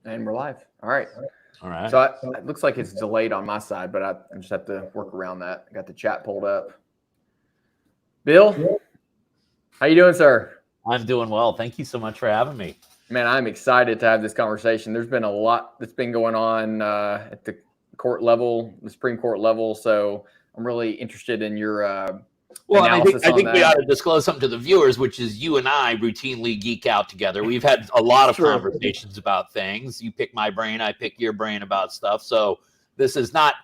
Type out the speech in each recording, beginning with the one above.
And we're live. All right. All right. So it looks like it's delayed on my side, but I just have to work around that. I got the chat pulled up. Bill, how you doing, sir? I'm doing well. Thank you so much for having me. Man, I'm excited to have this conversation. There's been a lot that's been going on at the court level, the Supreme Court level. So I'm really interested in your analysis I think on we that. ought to disclose something to the viewers, which is you and I routinely geek out together. We've had a lot of conversations about things. You pick my brain, I pick your brain about stuff. So this is not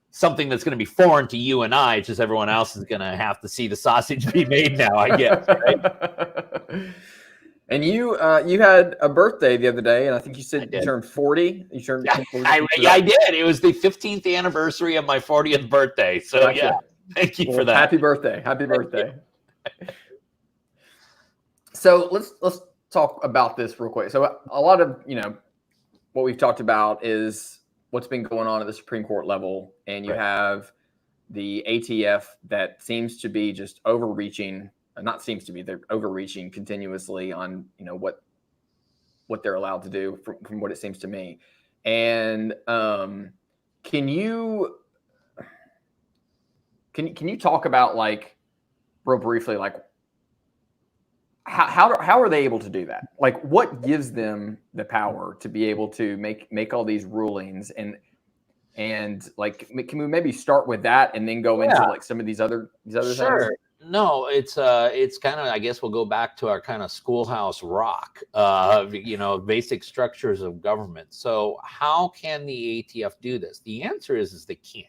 something that's going to be foreign to you and I. It's just everyone else is going to have to see the sausage be made now, I guess. Right? And you had a birthday the other day, and I think you said you turned 40. You turned 40. I did. It was the 15th anniversary of my 40th birthday. So gotcha. Yeah, thank you for that. Happy birthday! Happy birthday! So let's talk about this real quick. So a lot of what we've talked about is what's been going on at the Supreme Court level, and you have the ATF that seems to be just overreaching. Not seems to be, they're overreaching continuously on what they're allowed to do from what it seems to me. And can you talk about, like, real briefly, like how are they able to do that? Like, what gives them the power to be able to make all these rulings, and like, can we maybe start with that and then go into like some of these other things? No, it's kind of, I guess we'll go back to our kind of schoolhouse rock, basic structures of government. So how can the ATF do this? The answer is they can't.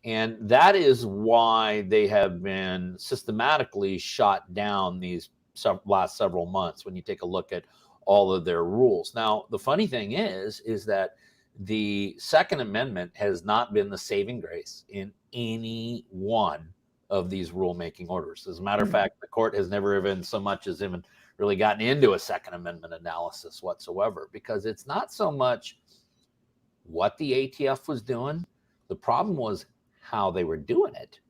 And that is why they have been systematically shot down these last several months when you take a look at all of their rules. Now, the funny thing is that the Second Amendment has not been the saving grace in any one of these rulemaking orders. As a matter of fact, the court has never even so much as even really gotten into a Second Amendment analysis whatsoever, because it's not so much what the ATF was doing. The problem was how they were doing it,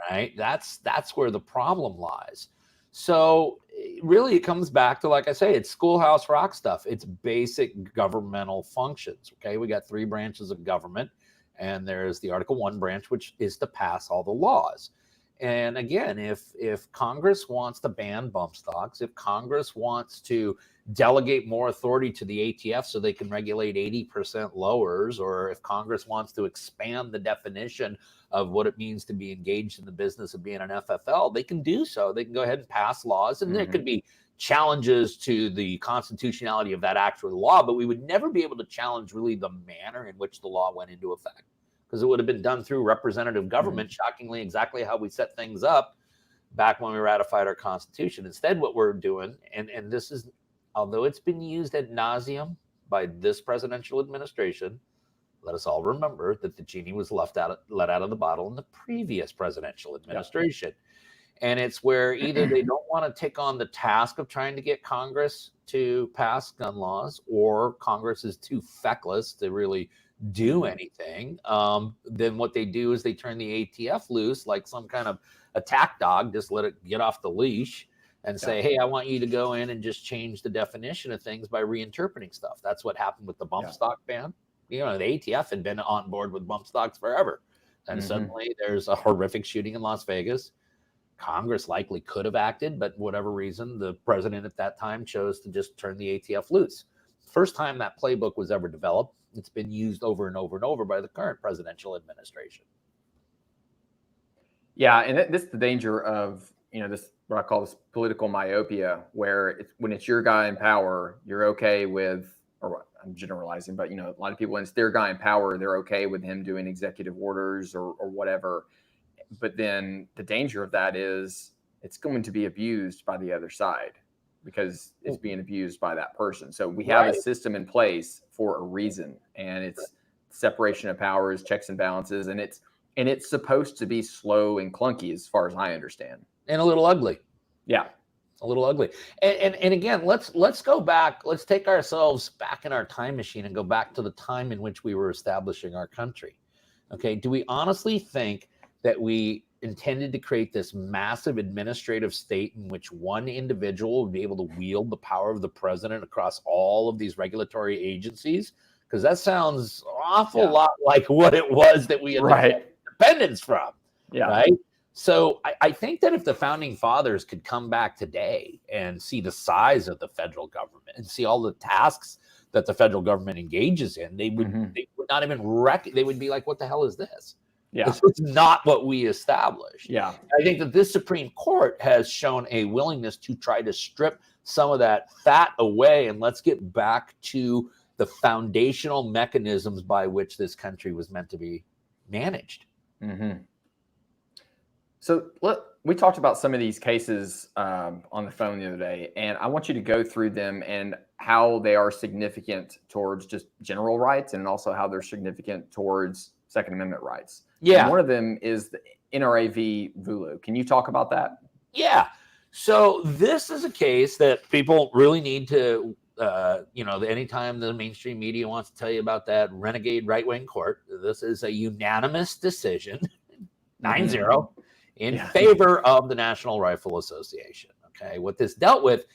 right? That's where the problem lies. So really it comes back to, like I say, it's schoolhouse rock stuff. It's basic governmental functions, okay? We got 3 branches of government, and there's the Article 1 branch, which is to pass all the laws. And again, if Congress wants to ban bump stocks, if Congress wants to delegate more authority to the ATF so they can regulate 80% lowers, or if Congress wants to expand the definition of what it means to be engaged in the business of being an FFL, they can do so. They can go ahead and pass laws, and there could be challenges to the constitutionality of that actual law, but we would never be able to challenge really the manner in which the law went into effect, because it would have been done through representative government, shockingly, exactly how we set things up back when we ratified our Constitution. Instead, what we're doing, and this is, although it's been used ad nauseum by this presidential administration, let us all remember that the genie was let out of the bottle in the previous presidential administration. And it's where either they don't want to take on the task of trying to get Congress to pass gun laws, or Congress is too feckless to really do anything. Then what they do is they turn the ATF loose like some kind of attack dog, just let it get off the leash and say, hey, I want you to go in and just change the definition of things by reinterpreting stuff. That's what happened with the bump stock ban. The ATF had been on board with bump stocks forever. And suddenly there's a horrific shooting in Las Vegas. Congress likely could have acted, but whatever reason, the president at that time chose to just turn the ATF loose. First time that playbook was ever developed. It's been used over and over and over by the current presidential administration. Yeah, and this is the danger of, this, what I call this political myopia, where when it's your guy in power, you're okay with, or I'm generalizing, but a lot of people, when it's their guy in power, they're okay with him doing executive orders or whatever. But then the danger of that is it's going to be abused by the other side, because it's being abused by that person. So we have a system in place for a reason, and it's separation of powers, checks and balances, and it's supposed to be slow and clunky, as far as I understand, and a little ugly. Yeah, a little ugly. And again, let's go back. Let's take ourselves back in our time machine and go back to the time in which we were establishing our country. Okay, do we honestly think that we intended to create this massive administrative state in which one individual would be able to wield the power of the president across all of these regulatory agencies? Because that sounds an awful lot like what it was that we had independence from, right? So I think that if the founding fathers could come back today and see the size of the federal government and see all the tasks that the federal government engages in, they would not even they would be like, what the hell is this? This is not what we established. I think that this Supreme Court has shown a willingness to try to strip some of that fat away, and let's get back to the foundational mechanisms by which this country was meant to be managed. So we talked about some of these cases on the phone the other day, and I want you to go through them and how they are significant towards just general rights, and also how they're significant towards Second Amendment rights. And one of them is the NRA v. Vulu. Can you talk about that? Yeah. So this is a case that people really need to, anytime the mainstream media wants to tell you about that renegade right-wing court, this is a unanimous decision, 9-0, in favor of the National Rifle Association. Okay. What this dealt with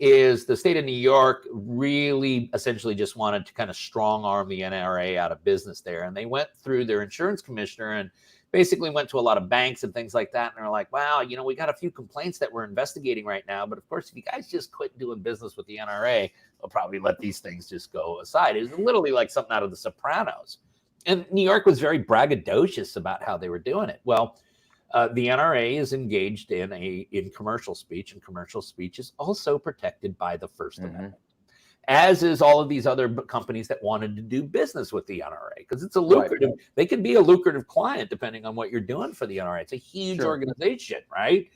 is the state of New York really essentially just wanted to kind of strong arm the NRA out of business there. And they went through their insurance commissioner and basically went to a lot of banks and things like that. And they're like, wow, we got a few complaints that we're investigating right now. But of course, if you guys just quit doing business with the NRA, they'll probably let these things just go aside. It was literally like something out of The Sopranos. And New York was very braggadocious about how they were doing it. Well, the NRA is engaged in commercial speech, and commercial speech is also protected by the First Amendment, as is all of these other companies that wanted to do business with the NRA, because it's a lucrative, they can be a lucrative client depending on what you're doing for the NRA. It's a huge organization, right?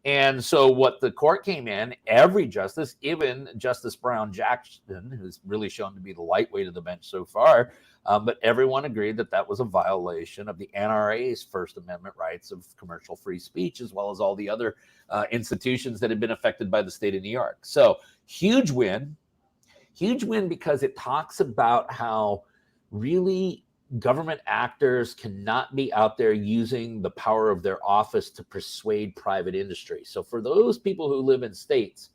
And so what the court came in, every justice, even Justice Brown Jackson, who's really shown to be the lightweight of the bench so far, but everyone agreed that that was a violation of the NRA's First Amendment rights of commercial free speech, as well as all the other institutions that had been affected by the state of New York. So huge win because it talks about how really government actors cannot be out there using the power of their office to persuade private industry. So for those people who live in states,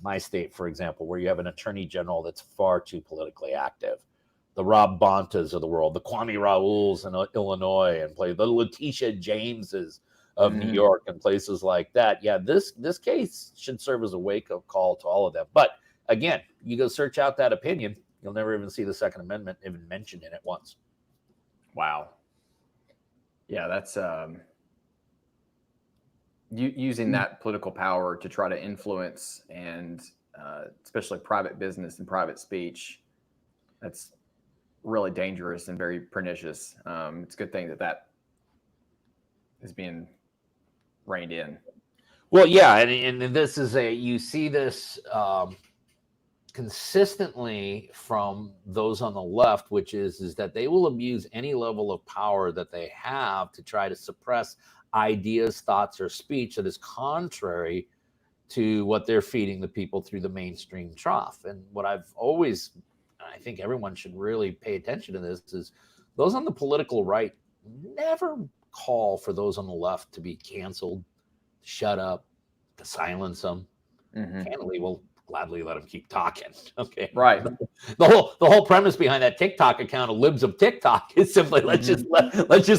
my state, for example, where you have an attorney general that's far too politically active, the Rob Bontas of the world, the Kwame Raouls in Illinois, and the Letitia Jameses of New York and places like that. Yeah, this case should serve as a wake-up call to all of them. But again, you go search out that opinion, you'll never even see the Second Amendment even mentioned in it once. Wow. Yeah, that's using that political power to try to influence and especially private business and private speech. That's really dangerous and very pernicious. It's a good thing that is being reined in. Well, yeah, and this is you see this consistently from those on the left, which is that they will abuse any level of power that they have to try to suppress ideas, thoughts, or speech that is contrary to what they're feeding the people through the mainstream trough. And what I think everyone should really pay attention to this is those on the political right never call for those on the left to be canceled, shut up, to silence them. Candidly, we'll gladly let them keep talking. Okay. Right. The whole premise behind that TikTok account of Libs of TikTok is simply let's just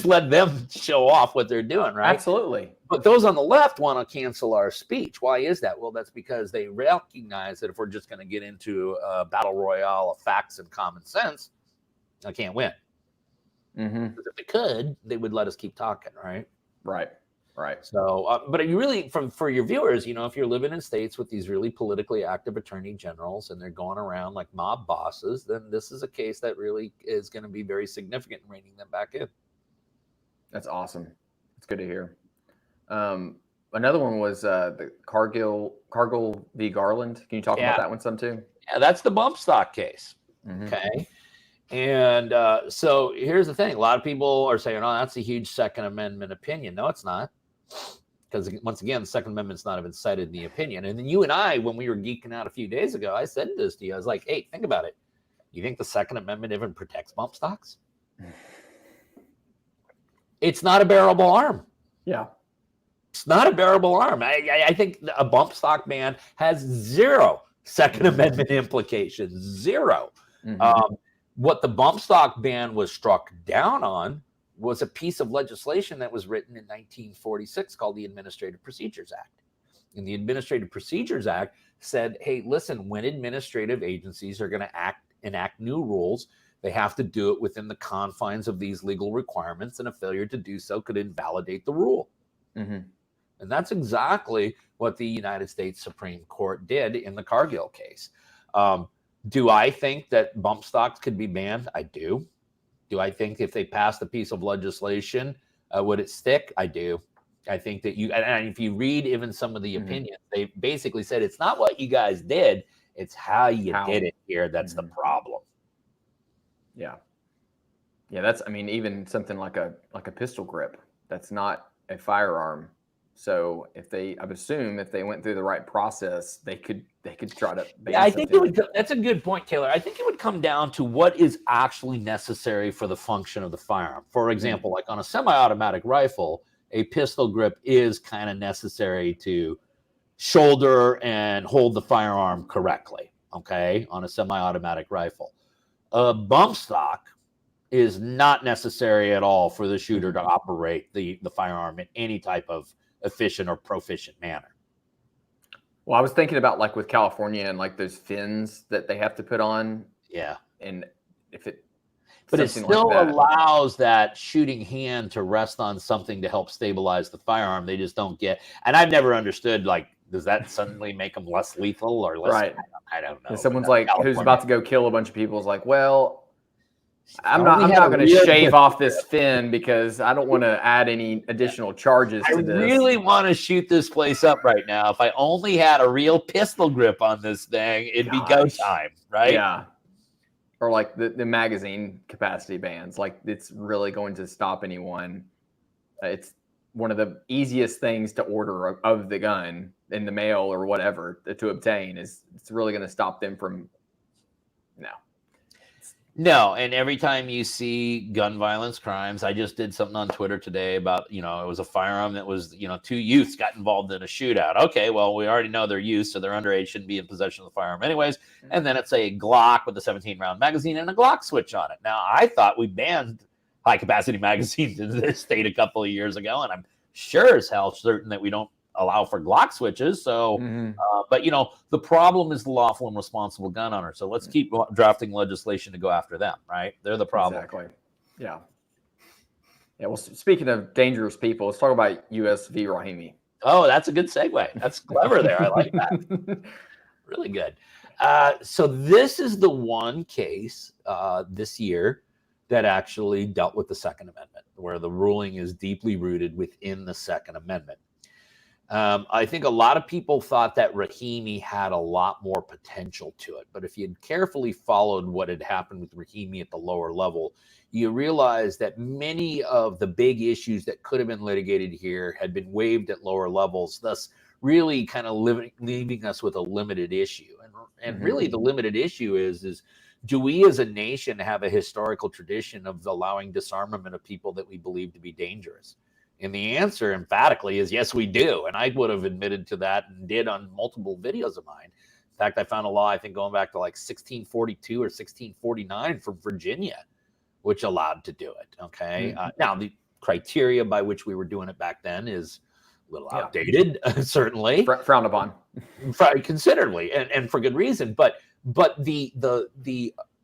let them show off what they're doing, right? Absolutely. But those on the left want to cancel our speech. Why is that? Well, that's because they recognize that if we're just going to get into a battle royale of facts and common sense, I can't win. Because if they could, they would let us keep talking, right? Right. So, but you really, for your viewers, if you're living in states with these really politically active attorney generals and they're going around like mob bosses, then this is a case that really is going to be very significant in reining them back in. That's awesome. It's good to hear. Another one was the Cargill v. Garland. Can you talk about that one some too? Yeah, that's the bump stock case. Okay. And so here's the thing. A lot of people are saying, oh, that's a huge Second Amendment opinion. No, it's not. Because once again, the Second Amendment's not even cited in the opinion. And then you and I, when we were geeking out a few days ago, I said this to you. I was like, hey, think about it. You think the Second Amendment even protects bump stocks? It's not a bearable arm. Yeah. It's not a bearable arm. I think a bump stock ban has zero Second Amendment implications. Zero. What the bump stock ban was struck down on was a piece of legislation that was written in 1946 called the Administrative Procedures Act. And the Administrative Procedures Act said, hey, listen, when administrative agencies are going to enact new rules, they have to do it within the confines of these legal requirements, and a failure to do so could invalidate the rule. And that's exactly what the United States Supreme Court did in the Cargill case. Do I think that bump stocks could be banned? I do. Do I think if they passed a piece of legislation, would it stick? I do. I think that and if you read even some of the opinions, they basically said it's not what you guys did, it's how you did it here that's the problem. Yeah. That's, I mean, even something like a pistol grip, that's not a firearm. So I would assume if they went through the right process, they could try to. Yeah, I think that's a good point, Taylor. I think it would come down to what is actually necessary for the function of the firearm. For example, like on a semi-automatic rifle, a pistol grip is kind of necessary to shoulder and hold the firearm correctly. Okay, on a semi-automatic rifle, a bump stock is not necessary at all for the shooter to operate the firearm in any type of efficient or proficient manner. Well, I was thinking about like with California and like those fins that they have to put on. Yeah. And but it still allows that shooting hand to rest on something to help stabilize the firearm. They just don't get, and I've never understood, like, does that suddenly make them less lethal or less? Right. I don't know. And someone's like, California, who's about to go kill a bunch of people, is like, well, I'm not going to shave off this fin because I don't want to add any additional charges to this. I really want to shoot this place up right now. If I only had a real pistol grip on this thing, it'd be go time, right? Yeah. Or like the magazine capacity bans. Like, it's really going to stop anyone. It's one of the easiest things to order of the gun in the mail or whatever to obtain. It's really going to stop them from No, and every time you see gun violence crimes, I just did something on Twitter today about, it was a firearm that was, two youths got involved in a shootout. Okay, well, we already know they're youths, so they're underage, shouldn't be in possession of the firearm anyways. And then it's a Glock with a 17-round magazine and a Glock switch on it. Now, I thought we banned high-capacity magazines in this state a couple of years ago, and I'm sure as hell certain that we don't allow for Glock switches. So, but the problem is the lawful and responsible gun owner. So let's keep drafting legislation to go after them, right? They're the problem. Exactly. Yeah. Well, speaking of dangerous people, let's talk about U.S. v. Rahimi. Oh, that's a good segue. That's clever there. I like that. Really good. So this is the one case this year that actually dealt with the Second Amendment, where the ruling is deeply rooted within the Second Amendment. I think a lot of people thought that Rahimi had a lot more potential to it. But if you had carefully followed what had happened with Rahimi at the lower level, you realize that many of the big issues that could have been litigated here had been waived at lower levels, thus really kind of leaving us with a limited issue. And really the limited issue is do we as a nation have a historical tradition of allowing disarmament of people that we believe to be dangerous? And the answer emphatically is yes, we do. And I would have admitted to that and did on multiple videos of mine. In fact, I found a law, I think going back to like 1642 or 1649 from Virginia, which allowed to do it. Okay. Now, the criteria by which we were doing it back then is a little outdated, certainly. Frowned upon. Considerably, and for good reason. But the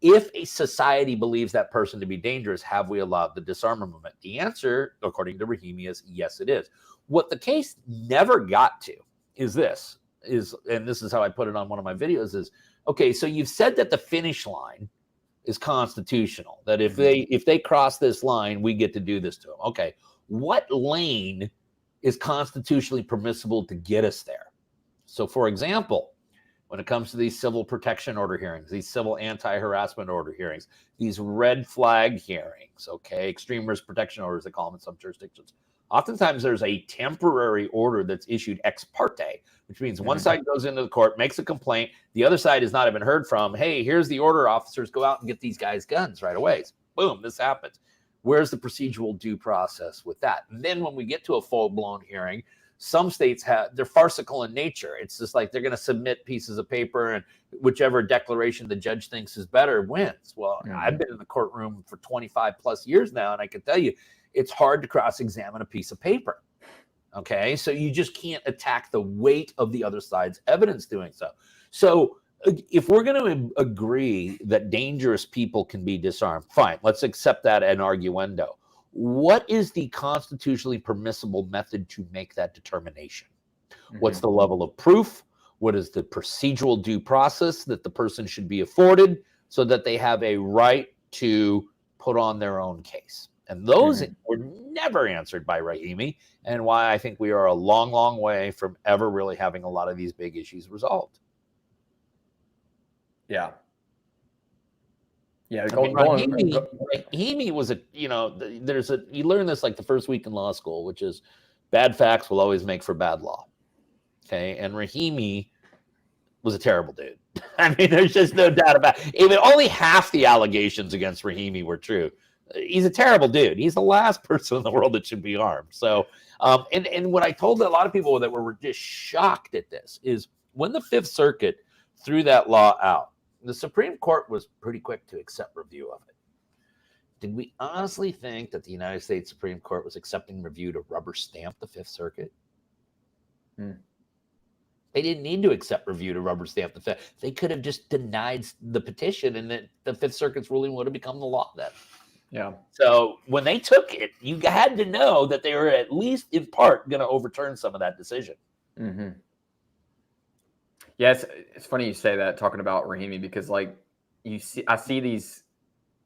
if a society believes that person to be dangerous, have we allowed the disarmament movement? The answer, according to Rahimi, is yes, it is. What the case never got to is this, and this is how I put it on one of my videos, is, okay, so you've said that the finish line is constitutional, that if they cross this line, we get to do this to them. Okay, what lane is constitutionally permissible to get us there? So, for example, when it comes to these civil protection order hearings, these civil anti-harassment order hearings, these red flag hearings, okay, extreme risk protection orders, they call them in some jurisdictions. Oftentimes there's a temporary order that's issued ex parte, which means one side goes into the court, makes a complaint, the other side has not even heard from, hey, here's the order, officers, go out and get these guys guns right away. Boom, this happens. Where's the procedural due process with that? And then when we get to a full-blown hearing, some states they're farcical in nature. It's just like they're going to submit pieces of paper, and whichever declaration the judge thinks is better wins. Well, I've been in the courtroom for 25 plus years now, and I can tell you it's hard to cross-examine a piece of paper. Okay, so you just can't attack the weight of the other side's evidence doing so. So if we're going to agree that dangerous people can be disarmed, fine, let's accept that an arguendo. What is the constitutionally permissible method to make that determination? What's the level of proof? What is the procedural due process that the person should be afforded so that they have a right to put on their own case? And those were never answered by Rahimi, and why I think we are a long, long way from ever really having a lot of these big issues resolved. Yeah. Yeah. Rahimi was you learn this like the first week in law school, which is bad facts will always make for bad law. Okay. And Rahimi was a terrible dude. I mean, there's just no doubt about it. Even only half the allegations against Rahimi were true. He's a terrible dude. He's the last person in the world that should be armed. So, and what I told a lot of people that were just shocked at this is when the Fifth Circuit threw that law out, the Supreme Court was pretty quick to accept review of it. Did we honestly think that the United States Supreme Court was accepting review to rubber stamp the Fifth Circuit? They didn't need to accept review to rubber stamp the Fifth. They could have just denied the petition, and then the Fifth Circuit's ruling would have become the law then. Yeah. So when they took it, you had to know that they were at least in part going to overturn some of that decision. Yeah, it's funny you say that, talking about Rahimi, because like I see these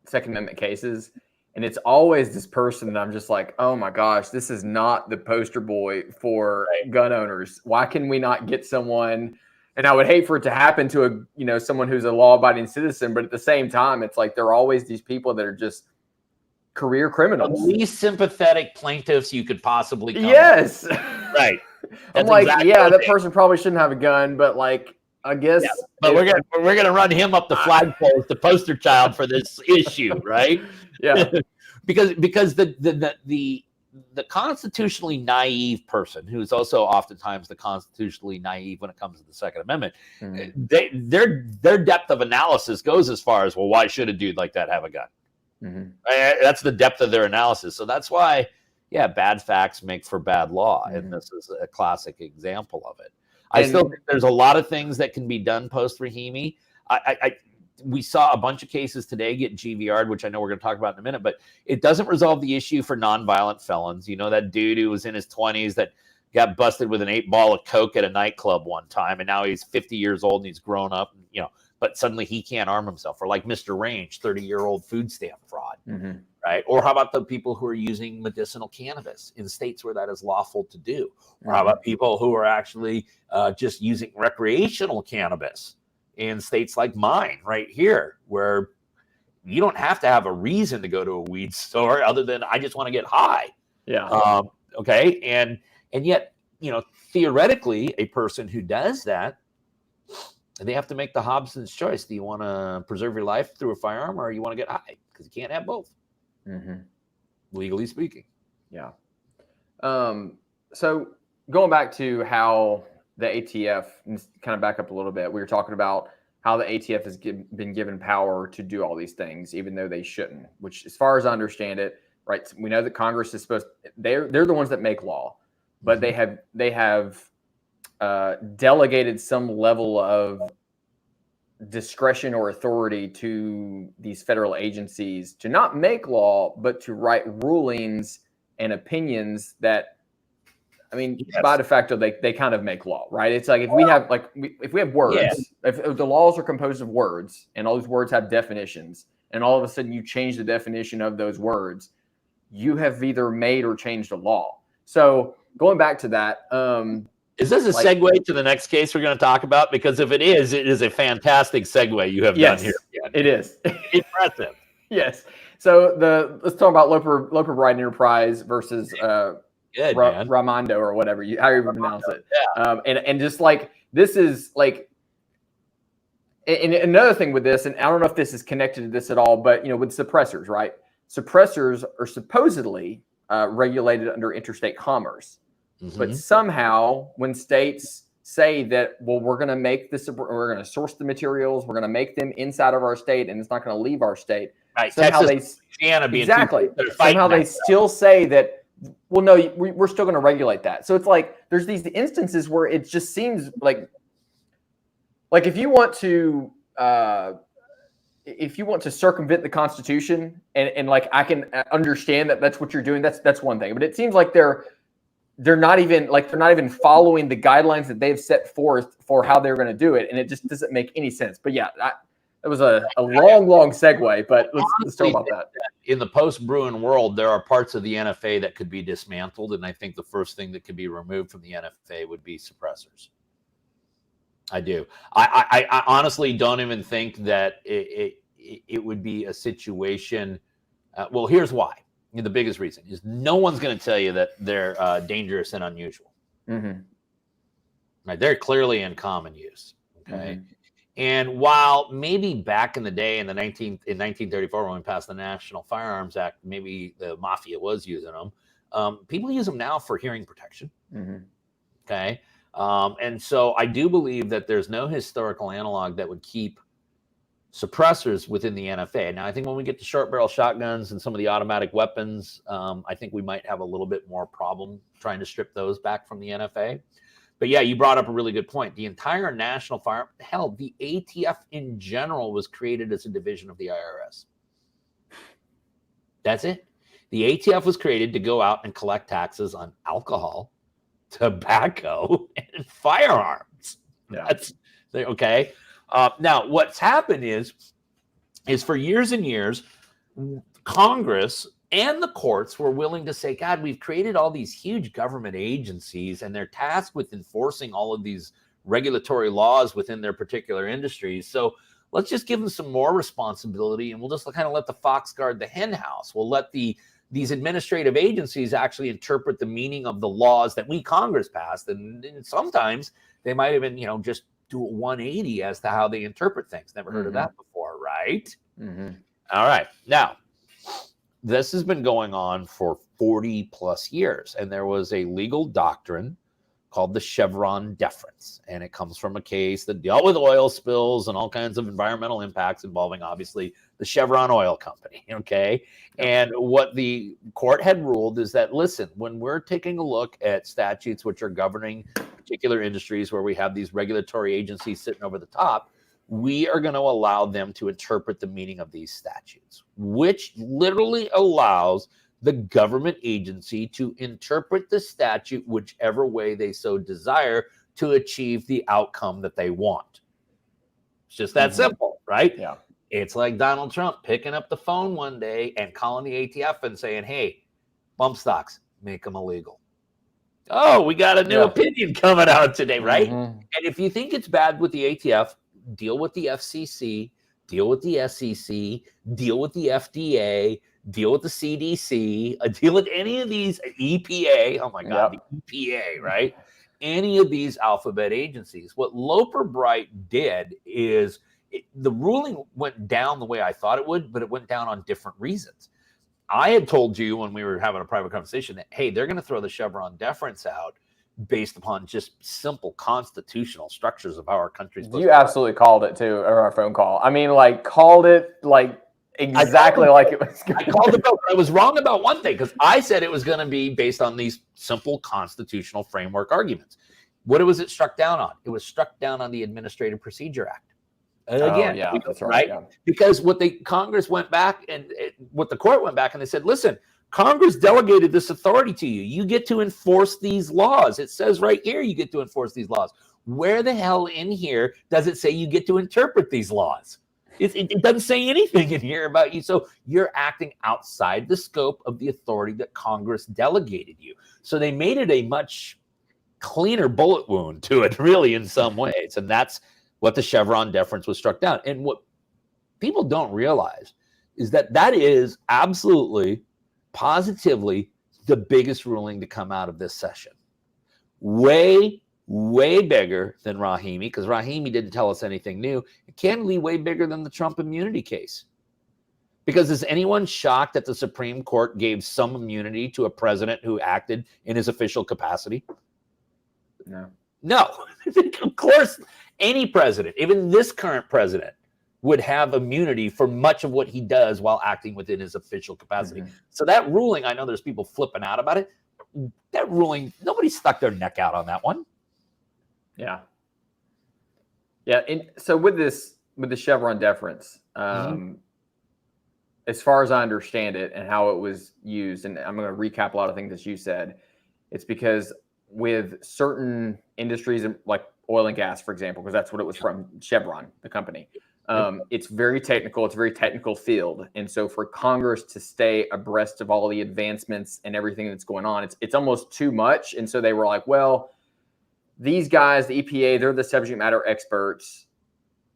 Second Amendment cases, and it's always this person that I'm just like, oh my gosh, this is not the poster boy for gun owners. Why can we not get someone? And I would hate for it to happen to someone who's a law-abiding citizen, but at the same time, it's like there are always these people that are just career criminals. The least sympathetic plaintiffs you could possibly come Yes. with. Right. I'm like, that person probably shouldn't have a gun, but like, I guess. Yeah, but we're gonna run him up the flagpole as the poster child for this issue, right? Yeah. because the constitutionally naive person, who's also oftentimes the constitutionally naive when it comes to the Second Amendment, their depth of analysis goes as far as, well, why should a dude like that have a gun? That's the depth of their analysis. So that's why, bad facts make for bad law. And this is a classic example of it. I still think there's a lot of things that can be done post Rahimi. We saw a bunch of cases today get GVR'd, which I know we're going to talk about in a minute, but it doesn't resolve the issue for nonviolent felons. You know, that dude who was in his 20s that got busted with an 8-ball of coke at a nightclub one time, and now he's 50 years old and he's grown up, but suddenly he can't arm himself. Or like Mr. Range, 30-year-old food stamp fraud, right? Or how about the people who are using medicinal cannabis in states where that is lawful to do? Or how about people who are actually just using recreational cannabis in states like mine right here, where you don't have to have a reason to go to a weed store other than I just want to get high. Yeah. Okay. And yet, theoretically, a person who does that, they have to make the Hobson's choice. Do you want to preserve your life through a firearm, or you want to get high? Because you can't have both, legally speaking. Yeah. So going back to how the ATF, kind of back up a little bit, we were talking about how the ATF has been given power to do all these things, even though they shouldn't, which, as far as I understand it, right, we know that Congress is they're the ones that make law, but they have delegated some level of discretion or authority to these federal agencies to not make law, but to write rulings and opinions that, by de facto, they kind of make law, right? It's like if we have words, if the laws are composed of words and all these words have definitions, and all of a sudden you change the definition of those words, you have either made or changed a law. So going back to that, is this a segue to the next case we're going to talk about? Because if it is a fantastic segue you have done here. It is. Impressive. Yes. So let's talk about Loper Bright Enterprise versus Raimondo, or whatever how you pronounce it. Yeah. And just like, this is like, and another thing with this, and I don't know if this is connected to this at all, but with suppressors, right? Suppressors are supposedly regulated under interstate commerce. But somehow when states say that, well, we're going to make this, we're going to source the materials, we're going to make them inside of our state, and it's not going to leave our state. Right. Somehow Texas, Louisiana being exactly. Somehow they still say that, well, no, we're still going to regulate that. So it's like there's these instances where it just seems like if you want to circumvent the Constitution, and like I can understand that that's what you're doing, that's one thing. But it seems like they're not even following the guidelines that they've set forth for how they're going to do it, and it just doesn't make any sense. But yeah, it was a long segue, but let's talk about that. In the post-Bruin world, there are parts of the NFA that could be dismantled, and I think the first thing that could be removed from the NFA would be suppressors. I do. I honestly don't even think that it would be a situation. Well, here's why. The biggest reason is no one's going to tell you that they're dangerous and unusual. Mm-hmm. Right? They're clearly in common use. Okay. Mm-hmm. And while maybe back in the day in 1934 when we passed the National Firearms Act, maybe the mafia was using them, people use them now for hearing protection. Mm-hmm. Okay. And so I do believe that there's no historical analog that would keep suppressors within the NFA. Now, I think when we get to short barrel shotguns and some of the automatic weapons, I think we might have a little bit more problem trying to strip those back from the NFA. But yeah, you brought up a really good point. The entire national fire, hell, the ATF in general was created as a division of the IRS. That's it. The ATF was created to go out and collect taxes on alcohol, tobacco, and firearms. Yeah. That's okay. Now, what's happened is for years and years, Congress and the courts were willing to say, God, we've created all these huge government agencies, and they're tasked with enforcing all of these regulatory laws within their particular industries. So let's just give them some more responsibility, and we'll just kind of let the fox guard the hen house. We'll let these administrative agencies actually interpret the meaning of the laws that we Congress passed. And sometimes they might even, just do a 180 as to how they interpret things. Never heard of that before, right? Mm-hmm. All right. Now, this has been going on for 40 plus years, and there was a legal doctrine called the Chevron Deference, and it comes from a case that dealt with oil spills and all kinds of environmental impacts involving, obviously, the Chevron Oil Company, okay? And what the court had ruled is that, listen, when we're taking a look at statutes which are governing particular industries where we have these regulatory agencies sitting over the top, we are going to allow them to interpret the meaning of these statutes, which literally allows the government agency to interpret the statute whichever way they so desire to achieve the outcome that they want. It's just that simple, right? Yeah. It's like Donald Trump picking up the phone one day and calling the ATF and saying, hey, bump stocks, make them illegal. Oh, we got a new opinion coming out today, right? And if you think it's bad with the ATF, deal with the FCC, deal with the SEC, deal with the FDA, deal with the CDC, deal with any of these, EPA, oh my God, the EPA, right? Any of these alphabet agencies. What Loper Bright did is the ruling went down the way I thought it would, but it went down on different reasons. I had told you when we were having a private conversation that, hey, they're going to throw the Chevron deference out based upon just simple constitutional structures of how our country's supposed to absolutely called it too, or our phone call. I mean, called it exactly like it was. I called it, but I was wrong about one thing, because I said it was going to be based on these simple constitutional framework arguments. What was it struck down on? It was struck down on the Administrative Procedure Act. Again, that's right. Because what Congress went back and what the court went back and they said, listen, Congress delegated this authority to you. You get to enforce these laws. It says right here you get to enforce these laws. Where the hell in here does it say you get to interpret these laws? It doesn't say anything in here about you. So you're acting outside the scope of the authority that Congress delegated you. So they made it a much cleaner bullet wound to it, really, in some ways. And that's what the Chevron deference was struck down. And what people don't realize is that is absolutely, positively the biggest ruling to come out of this session. Way bigger than Rahimi, because Rahimi didn't tell us anything new. And candidly, way bigger than the Trump immunity case. Because is anyone shocked that the Supreme Court gave some immunity to a president who acted in his official capacity? No. Of course, any president, even this current president, would have immunity for much of what he does while acting within his official capacity. So that ruling, I know there's people flipping out about it. That ruling, nobody stuck their neck out on that one. Yeah. Yeah. And so with the Chevron deference, as far as I understand it and how it was used, and I'm going to recap a lot of things that you said, it's because with certain industries like oil and gas, for example, because that's what it was from, Chevron, the company. It's very technical. It's a very technical field. And so for Congress to stay abreast of all the advancements and everything that's going on, it's almost too much. And so they were like, well, these guys, the EPA, they're the subject matter experts.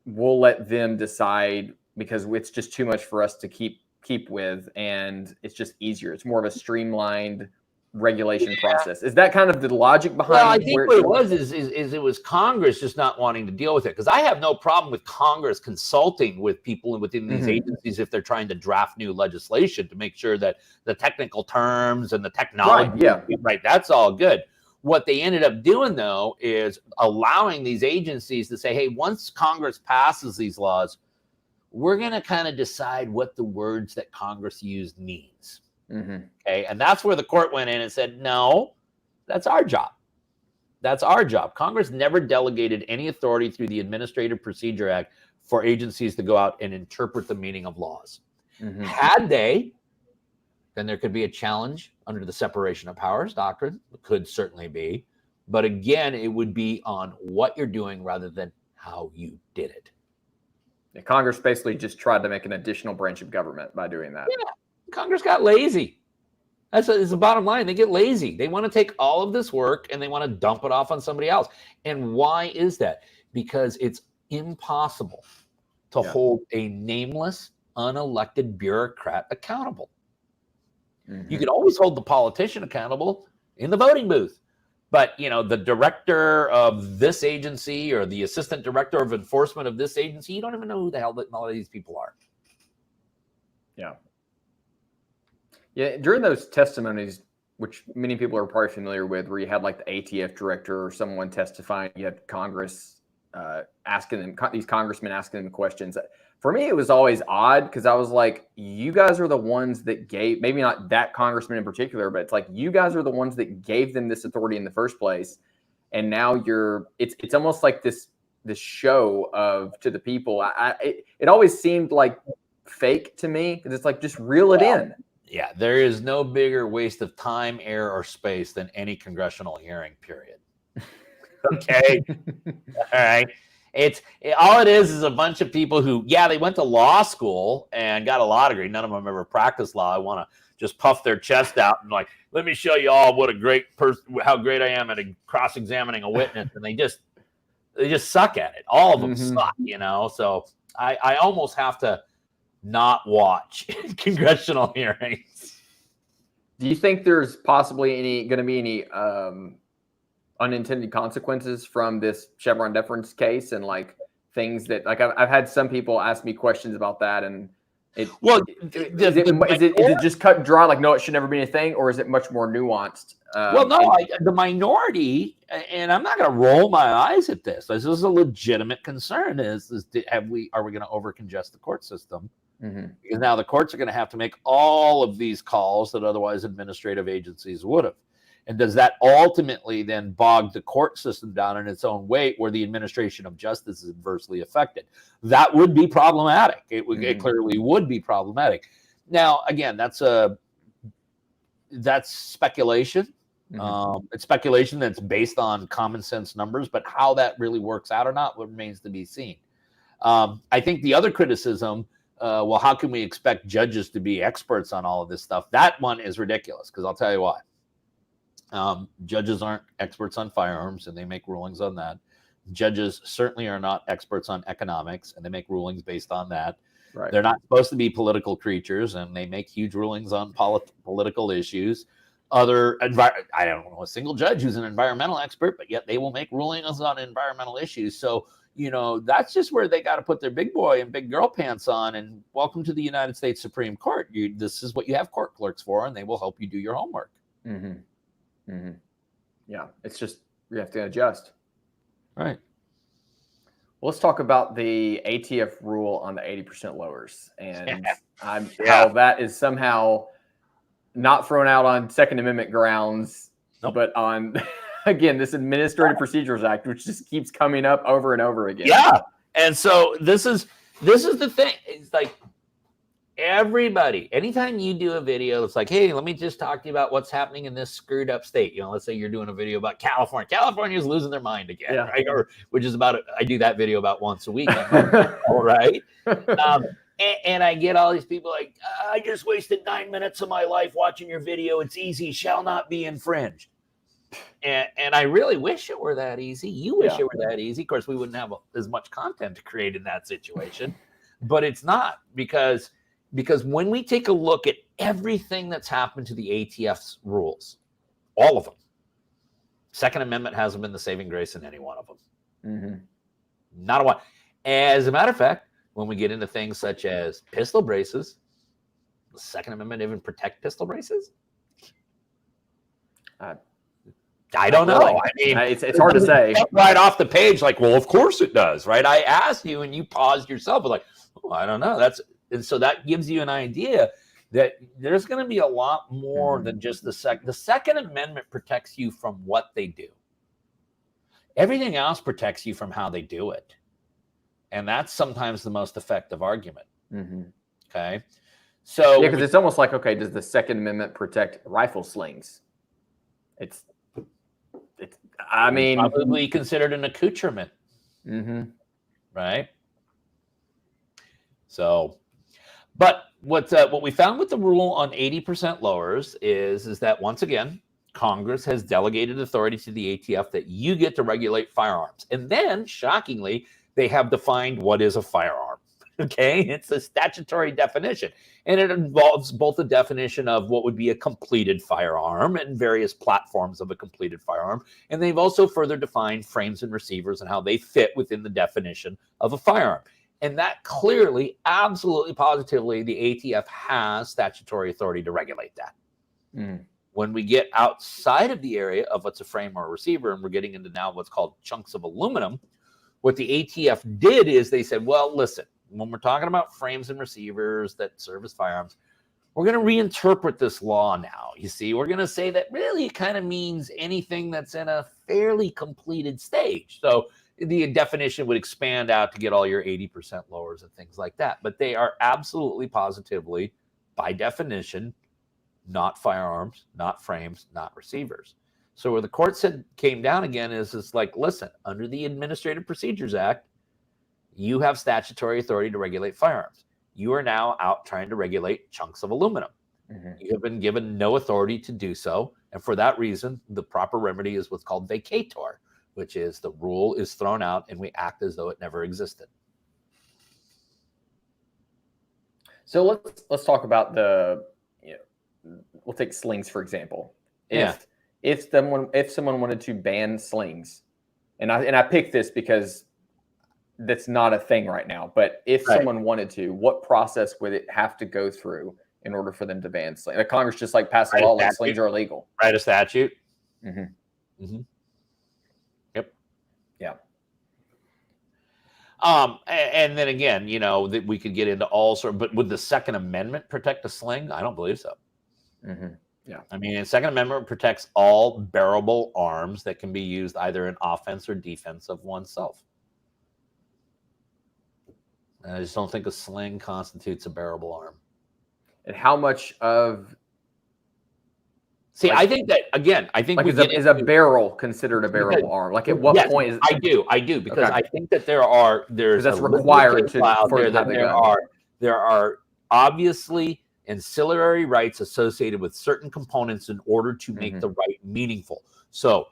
We'll let them decide because it's just too much for us to keep with. And it's just easier. It's more of a streamlined regulation process. Is that kind of the logic behind? Well, I think what it was is it was Congress just not wanting to deal with it. Because I have no problem with Congress consulting with people within these agencies if they're trying to draft new legislation to make sure that the technical terms and the technology, right, that's all good. What they ended up doing, though, is allowing these agencies to say, hey, once Congress passes these laws, we're going to kind of decide what the words that Congress used means. Okay. And that's where the court went in and said, no, that's our job. That's our job. Congress never delegated any authority through the Administrative Procedure Act for agencies to go out and interpret the meaning of laws. Had they, then there could be a challenge under the separation of powers doctrine. It could certainly be. But again, it would be on what you're doing rather than how you did it. Yeah, Congress basically just tried to make an additional branch of government by doing that. Yeah. Congress got lazy. That's the bottom line. They get lazy. They want to take all of this work and they want to dump it off on somebody else. And why is that? Because it's impossible to hold a nameless, unelected bureaucrat accountable. You can always hold the politician accountable in the voting booth. But, you know, the director of this agency or the assistant director of enforcement of this agency, you don't even know who the hell a lot of these people are. Yeah. Yeah, during those testimonies, which many people are probably familiar with, where you had like the ATF director or someone testifying, you had Congress asking them, these congressmen asking them questions. For me, it was always odd because I was like, you guys are the ones that gave, maybe not that congressman in particular, but it's like, you guys are the ones that gave them this authority in the first place. And now it's almost like this show of to the people. It always seemed like fake to me because it's like, just reel it in. Yeah, there is no bigger waste of time, air, or space than any congressional hearing, period. Okay. All right. All it is a bunch of people who, they went to law school and got a law degree. None of them ever practiced law. I want to just puff their chest out and like, let me show you all what a great person, how great I am at cross-examining a witness. And they just suck at it. All of them suck, you know? So I almost have to not watch congressional hearings. Do you think there's possibly going to be any unintended consequences from this Chevron deference case and like things that like I've had some people ask me questions about that and is it just cut and dry like no, it should never be a thing, or is it much more nuanced? The minority, and I'm not going to roll my eyes at this. This is a legitimate concern. Are we going to overcongest the court system? Because now the courts are going to have to make all of these calls that otherwise administrative agencies would have. And does that ultimately then bog the court system down in its own weight where the administration of justice is adversely affected? That would be problematic. It clearly would be problematic. Now, again, that's speculation. It's speculation that's based on common sense numbers, but how that really works out or not remains to be seen. I think the other criticism, well, how can we expect judges to be experts on all of this stuff? That one is ridiculous because I'll tell you why. Judges aren't experts on firearms and they make rulings on that. Judges certainly are not experts on economics and they make rulings based on that. Right. They're not supposed to be political creatures and they make huge rulings on political issues. I don't know a single judge who's an environmental expert, but yet they will make rulings on environmental issues. So that's just where they got to put their big boy and big girl pants on. And welcome to the United States Supreme Court. This is what you have court clerks for, and they will help you do your homework. Yeah, it's just you have to adjust. Right. Well, let's talk about the ATF rule on the 80% lowers and how that is somehow not thrown out on Second Amendment grounds, but on, again, this Administrative Procedures Act, which just keeps coming up over and over again. Yeah. And so this is the thing. It's like everybody, anytime you do a video, it's like, hey, let me just talk to you about what's happening in this screwed up state. Let's say you're doing a video about California. California's losing their mind again, right? Or which is about, I do that video about once a week. All right. And I get all these people like, I just wasted 9 minutes of my life watching your video. It's easy, shall not be infringed. And I really wish it were that easy. You wish it were that easy. Of course, we wouldn't have as much content to create in that situation, but it's not because when we take a look at everything that's happened to the ATF's rules, all of them, Second Amendment hasn't been the saving grace in any one of them. Not a one. As a matter of fact, when we get into things such as pistol braces, the Second Amendment even protect pistol braces? I don't know. I mean, it's hard to say. Right off the page, like, well, of course it does, right? I asked you and you paused yourself. Like, I don't know. And so that gives you an idea that there's going to be a lot more than just the Second Amendment protects you from what they do. Everything else protects you from how they do it. And that's sometimes the most effective argument. Okay. So because it's almost like, okay, does the Second Amendment protect rifle slings? I mean, probably considered an accoutrement. Right. So, but what we found with the rule on 80% lowers is that once again, Congress has delegated authority to the ATF that you get to regulate firearms. And then, shockingly, they have defined what is a firearm. Okay, it's a statutory definition, and it involves both a definition of what would be a completed firearm and various platforms of a completed firearm. And they've also further defined frames and receivers and how they fit within the definition of a firearm. And that clearly, absolutely positively, the ATF has statutory authority to regulate that. When we get outside of the area of what's a frame or a receiver, and we're getting into now what's called chunks of aluminum, what the ATF did is they said, well, listen, when we're talking about frames and receivers that serve as firearms, we're going to reinterpret this law now. You see, we're going to say that really it kind of means anything that's in a fairly completed stage. So the definition would expand out to get all your 80% lowers and things like that. But they are absolutely positively, by definition, not firearms, not frames, not receivers. So where the court said came down again is it's like, listen, under the Administrative Procedures Act, you have statutory authority to regulate firearms. You are now out trying to regulate chunks of aluminum. You have been given no authority to do so. And for that reason, the proper remedy is what's called vacator, which is the rule is thrown out and we act as though it never existed. So let's talk about we'll take slings, for example. If someone wanted to ban slings, and I picked this because that's not a thing right now, but if someone wanted to, what process would it have to go through in order for them to ban slings? Like Congress just passed a law like slings are illegal. Write a statute. Yep. Yeah. And then again, that we could get into all sorts, but would the Second Amendment protect a sling? I don't believe so. Yeah. I mean, the Second Amendment protects all bearable arms that can be used either in offense or defense of oneself. And I just don't think a sling constitutes a bearable arm. And how much of... See, I think that, again, is a barrel considered a bearable arm? Like at what point is... I do, because I think that there's that's required there are obviously ancillary rights associated with certain components in order to make the right meaningful. So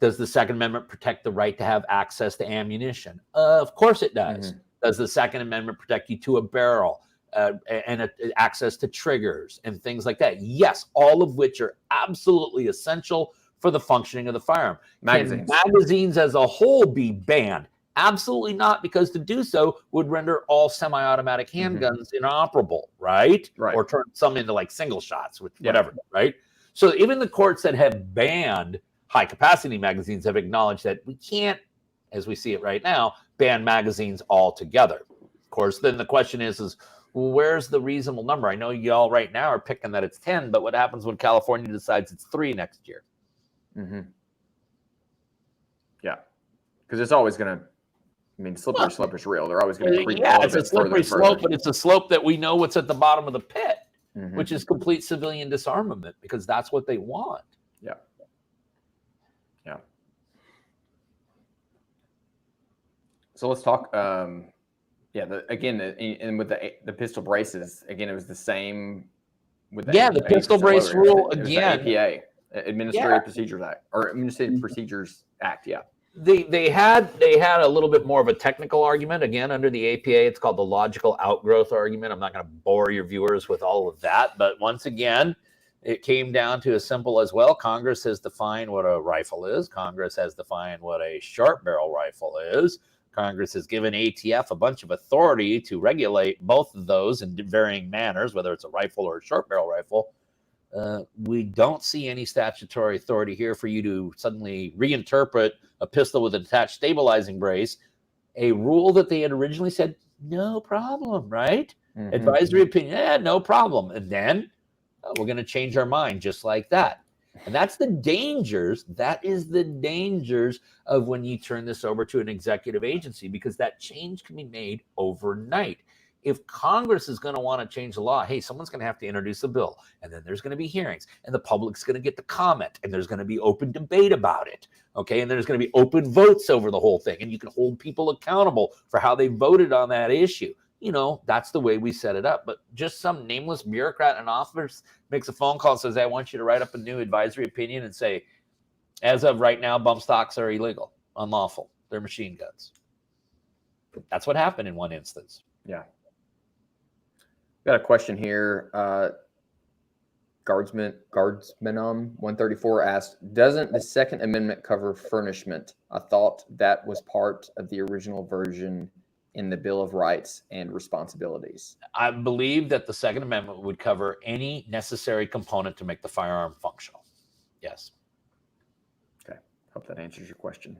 does the Second Amendment protect the right to have access to ammunition? Of course it does. Does the Second Amendment protect you to a barrel and access to triggers and things like that? Yes, all of which are absolutely essential for the functioning of the firearm. Magazines. Can magazines as a whole be banned? Absolutely not, because to do so would render all semi-automatic handguns inoperable, right? Right. Or turn some into like single shots, which Yeah. whatever, right? So even the courts that have banned high-capacity magazines have acknowledged that we can't, as we see it right now, ban magazines altogether. Of course, then the question is well, where's the reasonable number? I know y'all right now are picking that it's 10, but what happens when California decides it's 3 next year? Yeah, because it's always going to, I mean, slippery slope is real. They're always going to creep a Yeah, little it's a bit further slippery and further. slope, but it's a slope that we know what's at the bottom of the pit, which is complete civilian disarmament, because that's what they want. Yeah. Yeah. So let's talk. And with the pistol braces, again, it was the same with the pistol brace rule again. It was the APA, Administrative Procedures Act, or Administrative Procedures Act. Yeah. They had a little bit more of a technical argument again under the APA. It's called the logical outgrowth argument. I'm not going to bore your viewers with all of that, but once again, it came down to as simple as, well, Congress has defined what a rifle is. Congress has defined what a short barrel rifle is. Congress has given ATF a bunch of authority to regulate both of those in varying manners, whether it's a rifle or a short barrel rifle. We don't see any statutory authority here for you to suddenly reinterpret a pistol with an attached stabilizing brace, a rule that they had originally said, no problem, right? Advisory opinion, no problem. And then we're going to change our mind just like that. And that's the dangers. That is the dangers of when you turn this over to an executive agency, because that change can be made overnight. If Congress is going to want to change the law, hey, someone's going to have to introduce a bill, and then there's going to be hearings, and the public's going to get to comment, and there's going to be open debate about it, okay? And there's going to be open votes over the whole thing, and you can hold people accountable for how they voted on that issue. You know, that's the way we set it up. But just some nameless bureaucrat in office makes a phone call and says, I want you to write up a new advisory opinion and say, as of right now, bump stocks are illegal, unlawful. They're machine guns. That's what happened in one instance. Yeah. Got a question here. Guardsman 134 asked, doesn't the Second Amendment cover furnishment? I thought that was part of the original version in the Bill of Rights and Responsibilities. I believe that the Second Amendment would cover any necessary component to make the firearm functional. Yes. Okay. Hope that answers your question.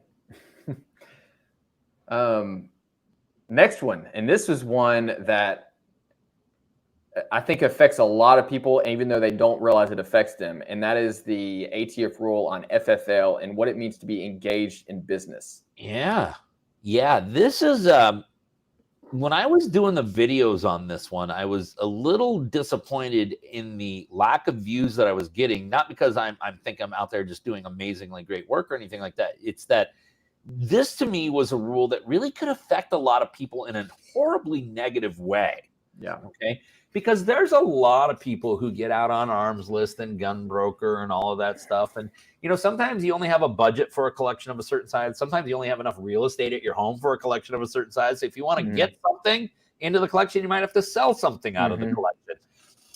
Next one. And this is one that I think affects a lot of people, even though they don't realize it affects them. And that is the ATF rule on FFL and what it means to be engaged in business. Yeah. Yeah. This is, when I was doing the videos on this one, I was a little disappointed in the lack of views that I was getting, not because I think I'm out there just doing amazingly great work or anything like that. It's that this to me was a rule that really could affect a lot of people in a horribly negative way. Yeah. Okay. Because there's a lot of people who get out on arms list and gun broker and all of that stuff. And, you know, sometimes you only have a budget for a collection of a certain size. Sometimes you only have enough real estate at your home for a collection of a certain size. So if you want to get something into the collection, you might have to sell something out of the collection.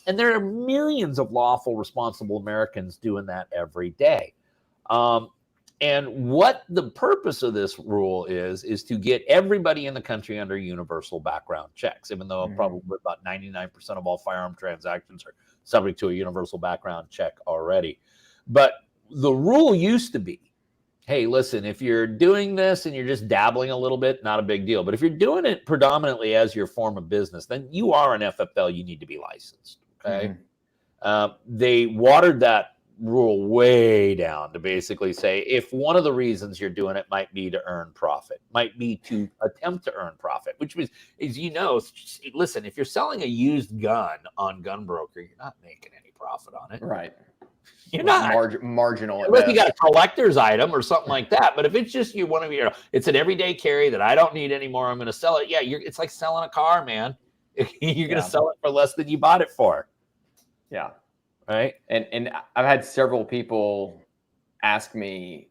And there are millions of lawful, responsible Americans doing that every day. And what the purpose of this rule is to get everybody in the country under universal background checks, even though probably about 99% of all firearm transactions are subject to a universal background check already. But the rule used to be, hey, listen, if you're doing this and you're just dabbling a little bit, not a big deal. But if you're doing it predominantly as your form of business, then you are an FFL, you need to be licensed, okay? They watered that rule way down to basically say if one of the reasons you're doing it might be to earn profit, might be to attempt to earn profit, which means, as you know, listen, if you're selling a used gun on Gunbroker, you're not making any profit on it. Right. You're not. Marginal. Unless you got a collector's item or something like that. But if it's just you want to be, it's an everyday carry that I don't need anymore, I'm going to sell it. Yeah, it's like selling a car, man. You're going to sell it for less than you bought it for. Yeah. Right. And I've had several people ask me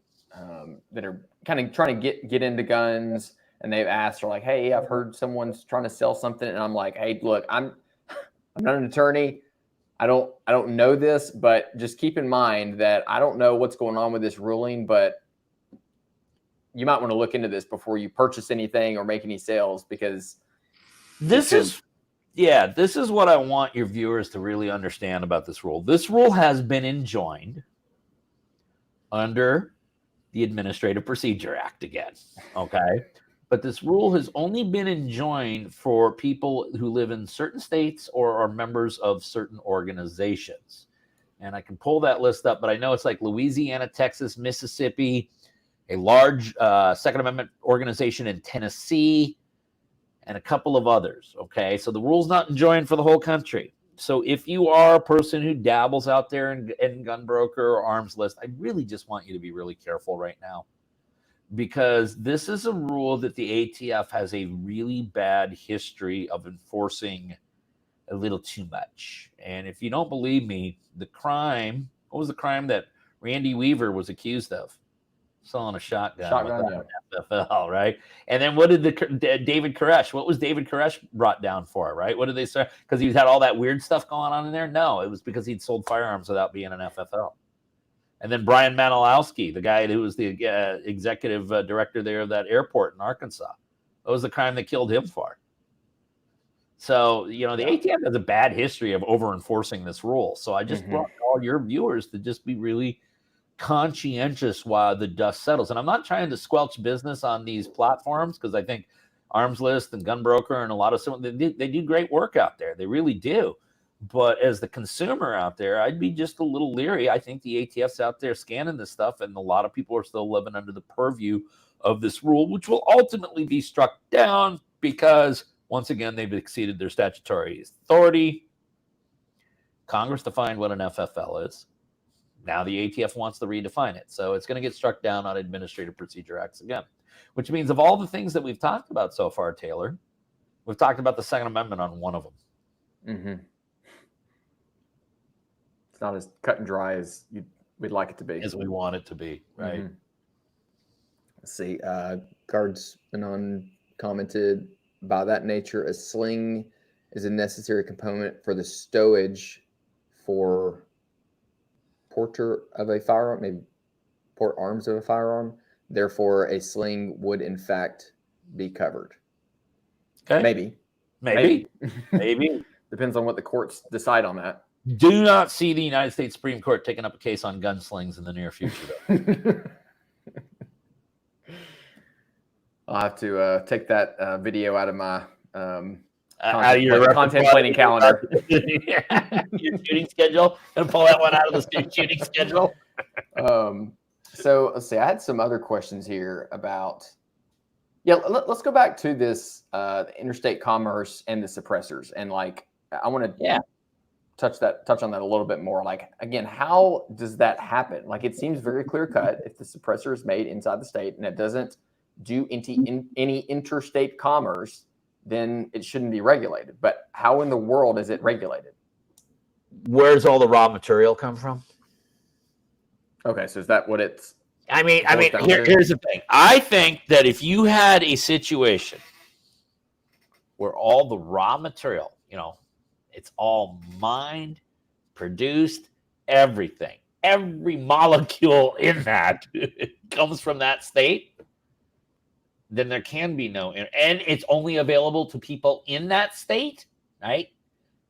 that are kind of trying to get into guns, and they've asked, are like, hey, I've heard someone's trying to sell something, and I'm like, hey, look, I'm not an attorney. I don't know this, but just keep in mind that I don't know what's going on with this ruling, but you might want to look into this before you purchase anything or make any sales, because this is what I want your viewers to really understand about this rule. This rule has been enjoined under the Administrative Procedure Act again, okay? But this rule has only been enjoined for people who live in certain states or are members of certain organizations. And I can pull that list up, but I know it's like Louisiana, Texas, Mississippi, a large Second Amendment organization in Tennessee, and a couple of others, okay? So the rule's not enjoined for the whole country. So if you are a person who dabbles out there in gun broker or arms list, I really just want you to be really careful right now, because this is a rule that the ATF has a really bad history of enforcing a little too much. And if you don't believe me, what was the crime that Randy Weaver was accused of? Selling a shotgun without an FFL, right? And then what did David Koresh? What was David Koresh brought down for, right? What did they say? Because he's had all that weird stuff going on in there? No, it was because he'd sold firearms without being an FFL. And then Brian Manilowski, the guy who was the executive director there of that airport in Arkansas, that was the crime they killed him for. So, the ATF has a bad history of over-enforcing this rule. So I just brought all your viewers to just be really conscientious while the dust settles. And I'm not trying to squelch business on these platforms, because I think Arms List and Gun Broker and a lot of they do great work out there. They really do. But as the consumer out there, I'd be just a little leery. I think the ATF's out there scanning this stuff, and a lot of people are still living under the purview of this rule, which will ultimately be struck down because, once again, they've exceeded their statutory authority. Congress defined what an FFL is. Now the ATF wants to redefine it. So it's going to get struck down on Administrative Procedure Acts again, which means of all the things that we've talked about so far, Taylor, we've talked about the Second Amendment on one of them. Mm-hmm. It's not as cut and dry as we'd like it to be. As we want it to be, right? Mm-hmm. Let's see. Guardsman commented, by that nature, a sling is a necessary component for the stowage for porter of a firearm, maybe port arms of a firearm. Therefore, a sling would in fact be covered. Okay. Maybe. Depends on what the courts decide on that. Do not see the United States Supreme Court taking up a case on gunslings in the near future, though. I'll have to take that video out of my out of your content planning calendar. Your shooting schedule, and pull that one out of the shooting schedule. So let's see. I had some other questions here about. Yeah, let's go back to this interstate commerce and the suppressors, and I want to touch on that a little bit more. Again, how does that happen? It seems very clear cut. If the suppressor is made inside the state and it doesn't do any interstate commerce, then it shouldn't be regulated. But how in the world is it regulated? Where's all the raw material come from? Okay, so is that what it's? Here's the thing. I think that if you had a situation where all the raw material, it's all mined, produced, everything, every molecule in that comes from that state, then there can be no, and it's only available to people in that state, right?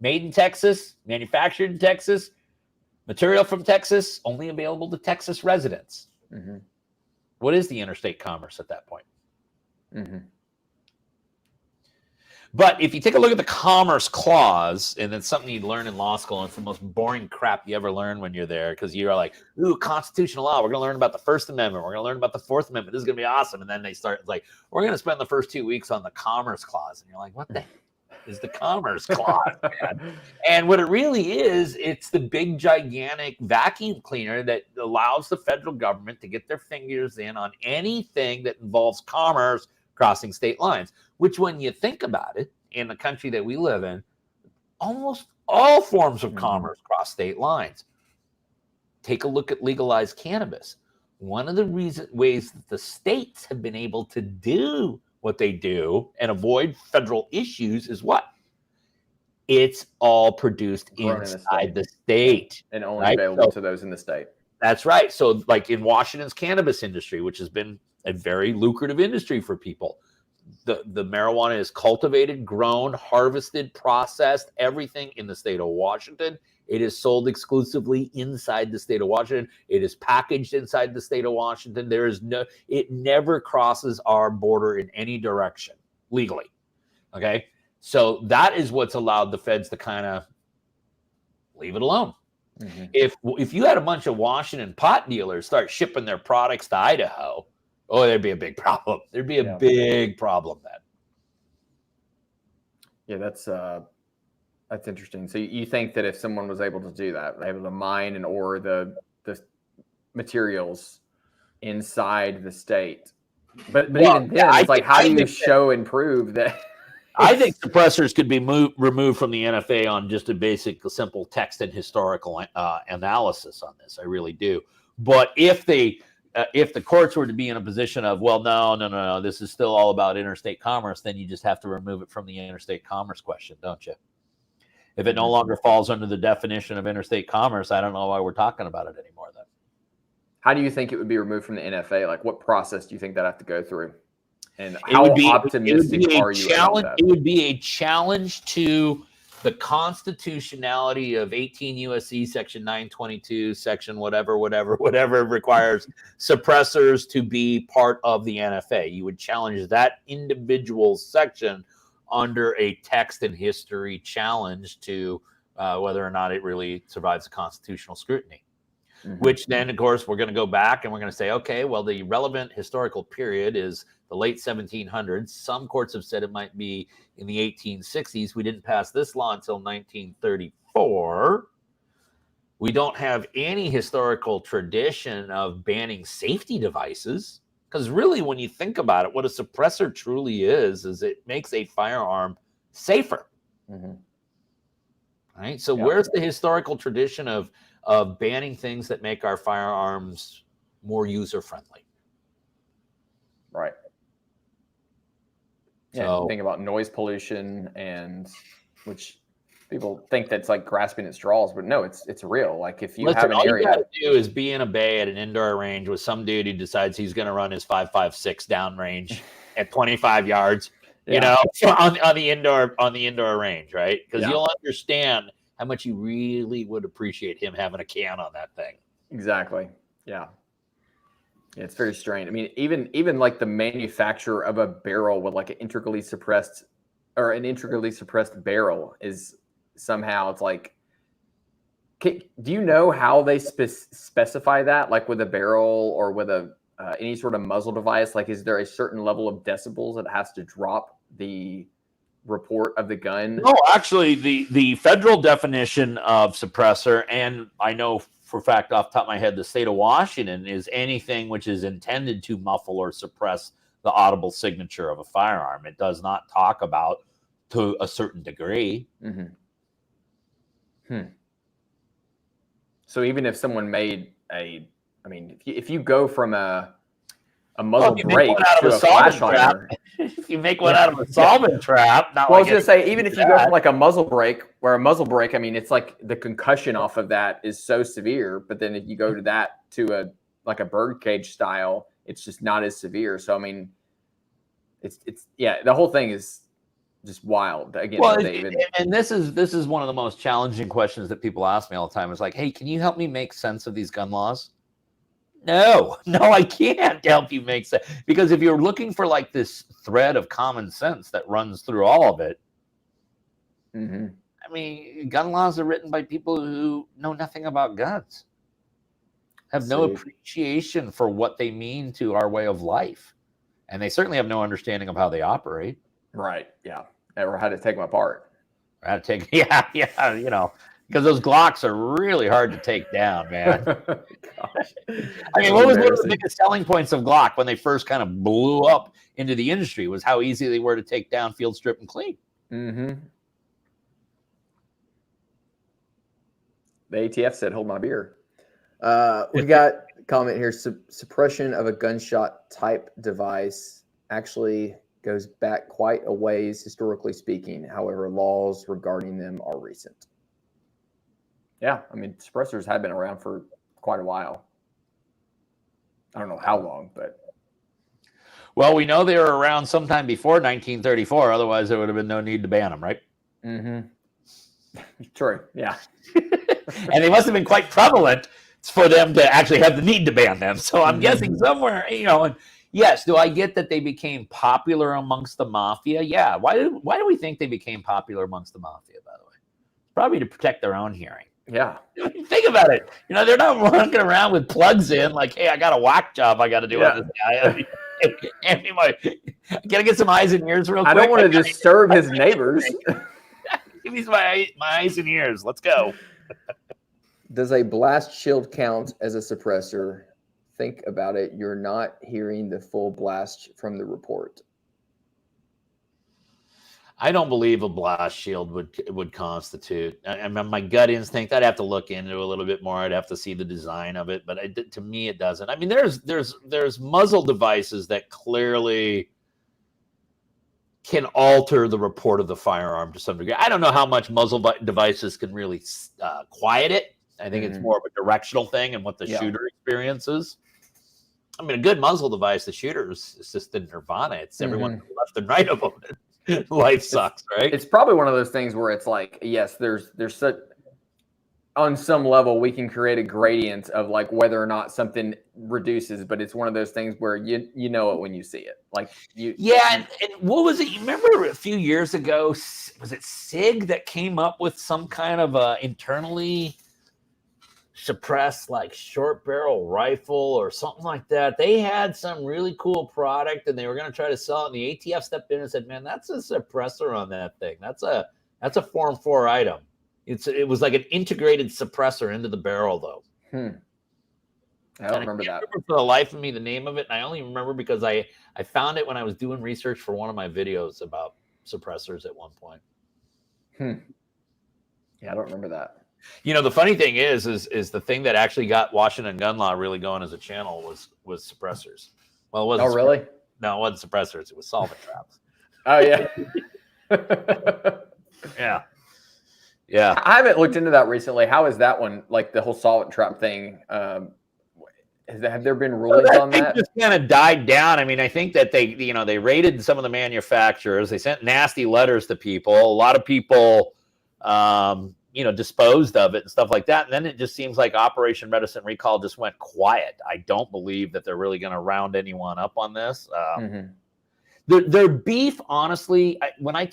Made in Texas, manufactured in Texas, material from Texas, only available to Texas residents. Mm-hmm. What is the interstate commerce at that point? Mm-hmm. But if you take a look at the Commerce Clause, and it's something you learn in law school, and it's the most boring crap you ever learn when you're there, because you're like, ooh, constitutional law. We're going to learn about the First Amendment. We're going to learn about the Fourth Amendment. This is going to be awesome. And then they start, we're going to spend the first 2 weeks on the Commerce Clause. And you're like, what the heck is the Commerce Clause, man? And what it really is, it's the big, gigantic vacuum cleaner that allows the federal government to get their fingers in on anything that involves commerce crossing state lines, which when you think about it, in the country that we live in, almost all forms of commerce cross state lines. Take a look at legalized cannabis. One of the ways that the states have been able to do what they do and avoid federal issues is what? It's all produced inside the state. And only available to those in the state. That's right. So in Washington's cannabis industry, which has been a very lucrative industry for people. The marijuana is cultivated, grown, harvested, processed, everything in the state of Washington. It is sold exclusively inside the state of Washington. It is packaged inside the state of Washington. It never crosses our border in any direction legally. Okay. So that is what's allowed the feds to kind of leave it alone. Mm-hmm. If you had a bunch of Washington pot dealers start shipping their products to Idaho, oh, there'd be a big problem. There'd be a big problem then. Yeah, that's interesting. So you think that if someone was able to do that, able to mine and ore the materials inside the state, but even then, it's like, how do you show and prove that? I think suppressors could be removed from the NFA on just a basic, simple text and historical analysis on this. I really do. But if the courts were to be in a position of, well, no, this is still all about interstate commerce, then you just have to remove it from the interstate commerce question, don't you? If it no longer falls under the definition of interstate commerce, I don't know why we're talking about it anymore then. How do you think it would be removed from the NFA? Like, what process do you think that have to go through? And how optimistic are you about that? It would be a challenge to the constitutionality of 18 U.S.C. Section 922, Section whatever requires suppressors to be part of the NFA. You would challenge that individual section under a text and history challenge to whether or not it really survives the constitutional scrutiny. Mm-hmm. Which then, of course, we're going to go back and we're going to say, okay, well, the relevant historical period is the late 1700s. Some courts have said it might be in the 1860s. We didn't pass this law until 1934. We don't have any historical tradition of banning safety devices. Because really, when you think about it, what a suppressor truly is it makes a firearm safer. Mm-hmm. Right? So where's the historical tradition of banning things that make our firearms more user-friendly? Right. Yeah, so, think about noise pollution, and which people think that's like grasping at straws, but no, it's real. Like, if you have an area, all you got to do is be in a bay at an indoor range with some dude who decides he's going to run his 5.56 downrange at 25 yards, you know, on the indoor range, right? Because you'll understand how much you really would appreciate him having a can on that thing. Exactly. Yeah. It's very strange. I mean, even like the manufacturer of a barrel with like an integrally suppressed barrel is somehow, it's like, do you know how they specify that? Like with a barrel or with any sort of muzzle device, like, is there a certain level of decibels that has to drop the report of the gun? No, actually, the federal definition of suppressor, and I know for a fact off the top of my head, the state of Washington, is anything which is intended to muffle or suppress the audible signature of a firearm. It does not talk about to a certain degree. Mm-hmm. So even if someone made if you go from a muzzle brake to a flash hider, if you make one out of a solvent trap. I was going to say, even if you go from like a muzzle brake, I mean, it's like the concussion off of that is so severe. But then if you go to that to a birdcage style, it's just not as severe. So I mean, it's the whole thing is just wild. Again, David. And this is one of the most challenging questions that people ask me all the time. It's like, hey, can you help me make sense of these gun laws? No, I can't help you make sense, because if you're looking for like this thread of common sense that runs through all of it, I mean, gun laws are written by people who know nothing about guns, have no appreciation for what they mean to our way of life, and they certainly have no understanding of how they operate. Right? Yeah, or how to take them apart. Or how to take, you know. Because those Glocks are really hard to take down, man. Gosh. I mean, what was one of the biggest selling points of Glock when they first kind of blew up into the industry was how easy they were to take down, field strip, and clean. Mm-hmm. The ATF said, "Hold my beer." We got a comment here. Suppression of a gunshot type device actually goes back quite a ways, historically speaking. However, laws regarding them are recent. Yeah, I mean, suppressors have been around for quite a while. I don't know how long, but Well, we know they were around sometime before 1934. Otherwise, there would have been no need to ban them, right? True. Yeah. And they must have been quite prevalent for them to actually have the need to ban them. So I'm guessing somewhere, and yes, do I get that they became popular amongst the mafia? Yeah. Why do we think they became popular amongst the mafia, by the way? Probably to protect their own hearing. Yeah. Think about it. They're not walking around with plugs in like, hey, I got a whack job I got to do on this guy. Can I get some eyes and ears real quick? I don't want to disturb his neighbors. Give me my eyes and ears. Let's go. Does a blast shield count as a suppressor? Think about it. You're not hearing the full blast from the report. I don't believe a blast shield would constitute. My gut instinct, I'd have to look into it a little bit more. I'd have to see the design of it, but to me, it doesn't. I mean, there's muzzle devices that clearly can alter the report of the firearm to some degree. I don't know how much muzzle devices can really quiet it. I think it's more of a directional thing and what the shooter experiences. I mean, a good muzzle device, the shooter's is just the nirvana. It's everyone left and right of them. Life sucks, right? It's probably one of those things where it's like, yes, there's such, on some level we can create a gradient of like whether or not something reduces, but it's one of those things where you know it when you see it. Like and what was it? You remember a few years ago, was it SIG that came up with some kind of internally suppressed like short barrel rifle or something like that? They had some really cool product and they were going to try to sell it, and the ATF stepped in and said, man, that's a suppressor on that thing. That's a Form 4 item. It was like an integrated suppressor into the barrel though. I don't remember that. I remember for the life of me the name of it, and I only remember because I found it when I was doing research for one of my videos about suppressors at one point. Yeah, I don't remember that. The funny thing is the thing that actually got Washington Gun Law really going as a channel was suppressors. Well, it wasn't. Oh, really? No, it wasn't suppressors. It was solvent traps. Oh, yeah. Yeah. I haven't looked into that recently. How is that one, like the whole solvent trap thing? Have there been rulings on that? Just kind of died down. I mean, I think that they raided some of the manufacturers. They sent nasty letters to people. A lot of people, disposed of it and stuff like that. And then it just seems like Operation Reticent Recall just went quiet. I don't believe that they're really going to round anyone up on this. Their beef, honestly, when I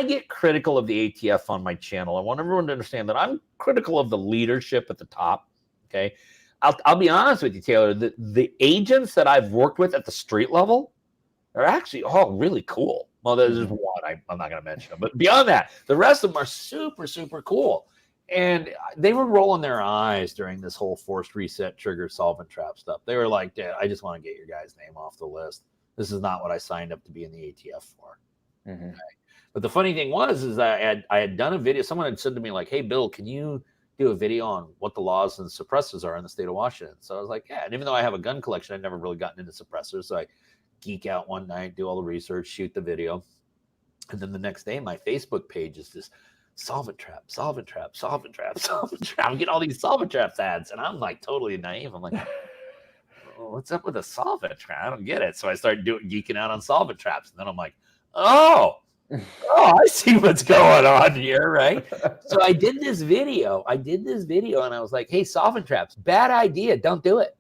get critical of the ATF on my channel, I want everyone to understand that I'm critical of the leadership at the top. Okay. I'll be honest with you, Taylor. The agents that I've worked with at the street level are actually all really cool. Well, there's one. I'm not going to mention them. But beyond that, the rest of them are super, super cool. And they were rolling their eyes during this whole forced reset trigger solvent trap stuff. They were like, Dad, I just want to get your guy's name off the list. This is not what I signed up to be in the ATF for. Okay. But the funny thing is I had done a video. Someone had said to me like, hey, Bill, can you do a video on what the laws and suppressors are in the state of Washington? So I was like, yeah. And even though I have a gun collection, I'd never really gotten into suppressors. So I geek out one night, do all the research, shoot the video. And then the next day, my Facebook page is just solvent trap, solvent trap, solvent trap, solvent trap. I'm getting all these solvent traps ads. And I'm like totally naive. I'm like, what's up with a solvent trap? I don't get it. So I started geeking out on solvent traps. And then I'm like, oh, I see what's going on here, right? So I did this video and I was like, hey, solvent traps, bad idea. Don't do it.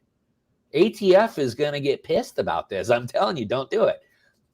ATF is going to get pissed about this. I'm telling you, don't do it.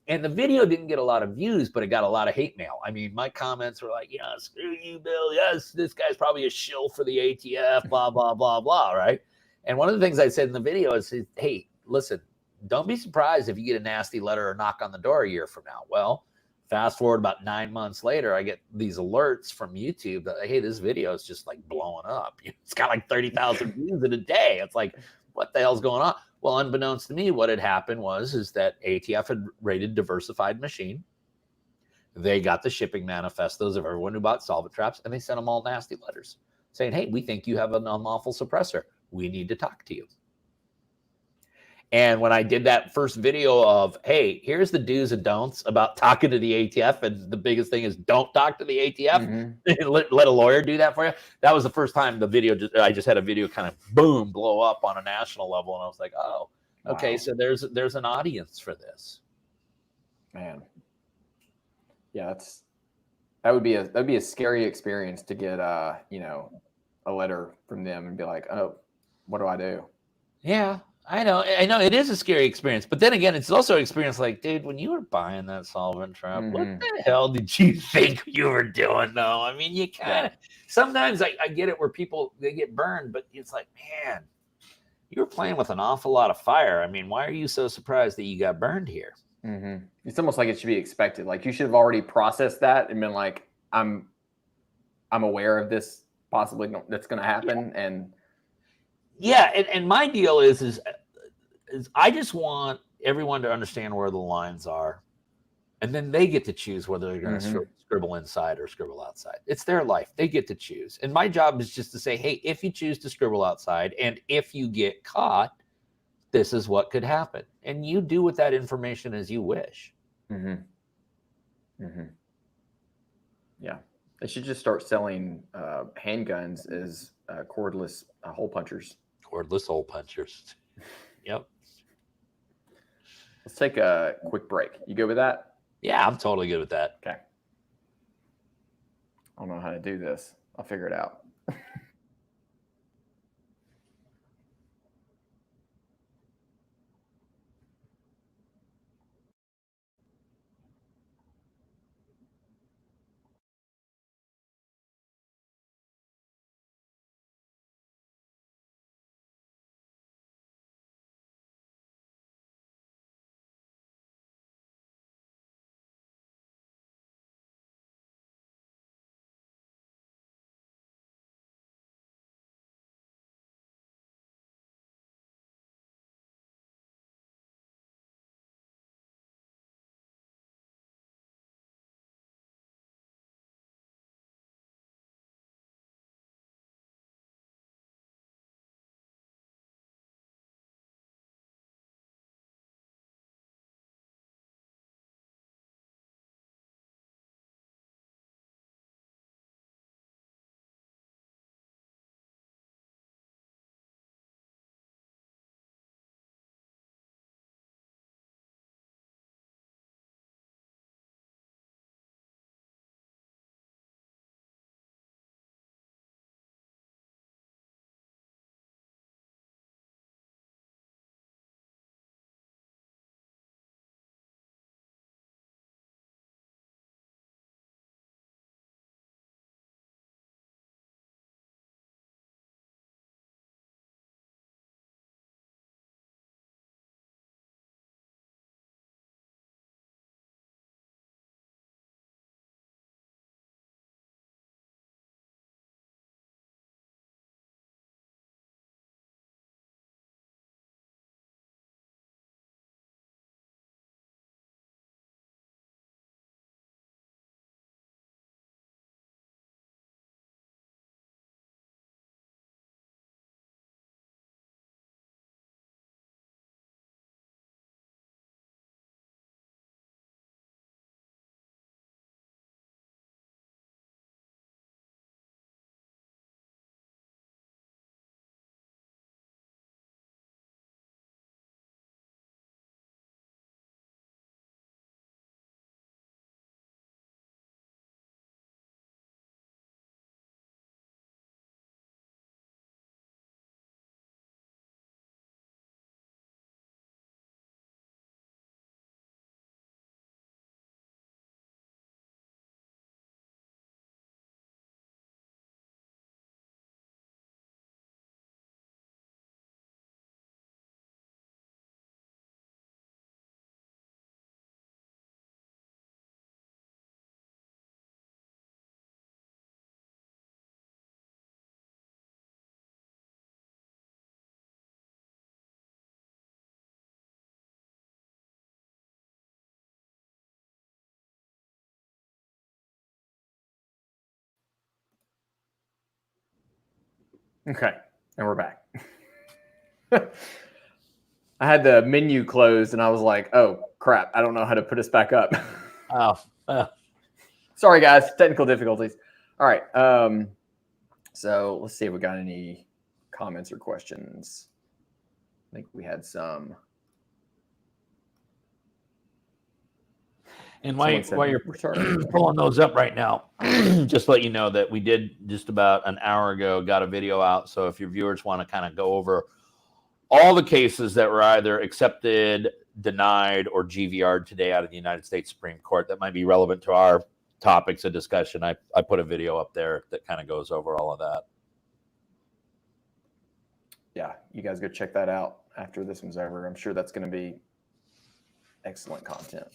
And the video didn't get a lot of views, but it got a lot of hate mail. I mean, my comments were like, yeah, screw you, Bill. Yes, this guy's probably a shill for the ATF, blah, blah, blah, blah, right? And one of the things I said in the video is, hey, listen, don't be surprised if you get a nasty letter or knock on the door a year from now. Well, fast forward about 9 months later, I get these alerts from YouTube that, hey, this video is just like blowing up. It's got like 30,000 views in a day. It's like, what the hell's going on? Well, unbeknownst to me, what had happened is that ATF had raided Diversified Machine. They got the shipping manifestos of everyone who bought solvent traps, and they sent them all nasty letters saying, hey, we think you have an unlawful suppressor. We need to talk to you. And when I did that first video of, hey, here's the do's and don'ts about talking to the ATF, and the biggest thing is don't talk to the ATF, let a lawyer do that for you. That was the first time I just had a video kind of boom, blow up on a national level. And I was like, oh, Okay, Wow. so there's an audience for this. Man. Yeah, that'd be a scary experience to get you know, a letter from them and be like, oh, what do I do? Yeah, I know it is a scary experience, but then again, it's also an experience like, dude, when you were buying that solvent trap, what the hell did you think you were doing? Though, I mean, you kind of sometimes I get it where people they get burned, but it's like, man, you were playing with an awful lot of fire. I mean, why are you so surprised that you got burned here? It's almost like it should be expected. Like you should have already processed that and been like, I'm aware of this possibly that's going to happen, and and my deal is I just want everyone to understand where the lines are, and then they get to choose whether they're going to scribble inside or scribble outside. It's their life; they get to choose. And my job is just to say, hey, if you choose to scribble outside, and if you get caught, this is what could happen, and you do with that information as you wish. Yeah, they should just start selling handguns as cordless hole punchers. Cordless hole punchers. Yep. Let's take a quick break. You good with that? Yeah, I'm totally good with that. Okay. I don't know how to do this. I'll figure it out. Okay, and we're back. I had the menu closed, and I was like, "Oh crap! I don't know how to put us back up." Sorry, guys, technical difficulties. All right, so let's see if we got any comments or questions. I think we had some. And Someone said while you're retarded. pulling those up right now, just let you know that we did just about an hour ago got a video out. So if your viewers want to kind of go over all the cases that were either accepted, denied, or GVR'd today out of the United States Supreme Court that might be relevant to our topics of discussion, I put a video up there that kind of goes over all of that. Yeah, you guys go check that out after this one's over. I'm sure that's going to be excellent content.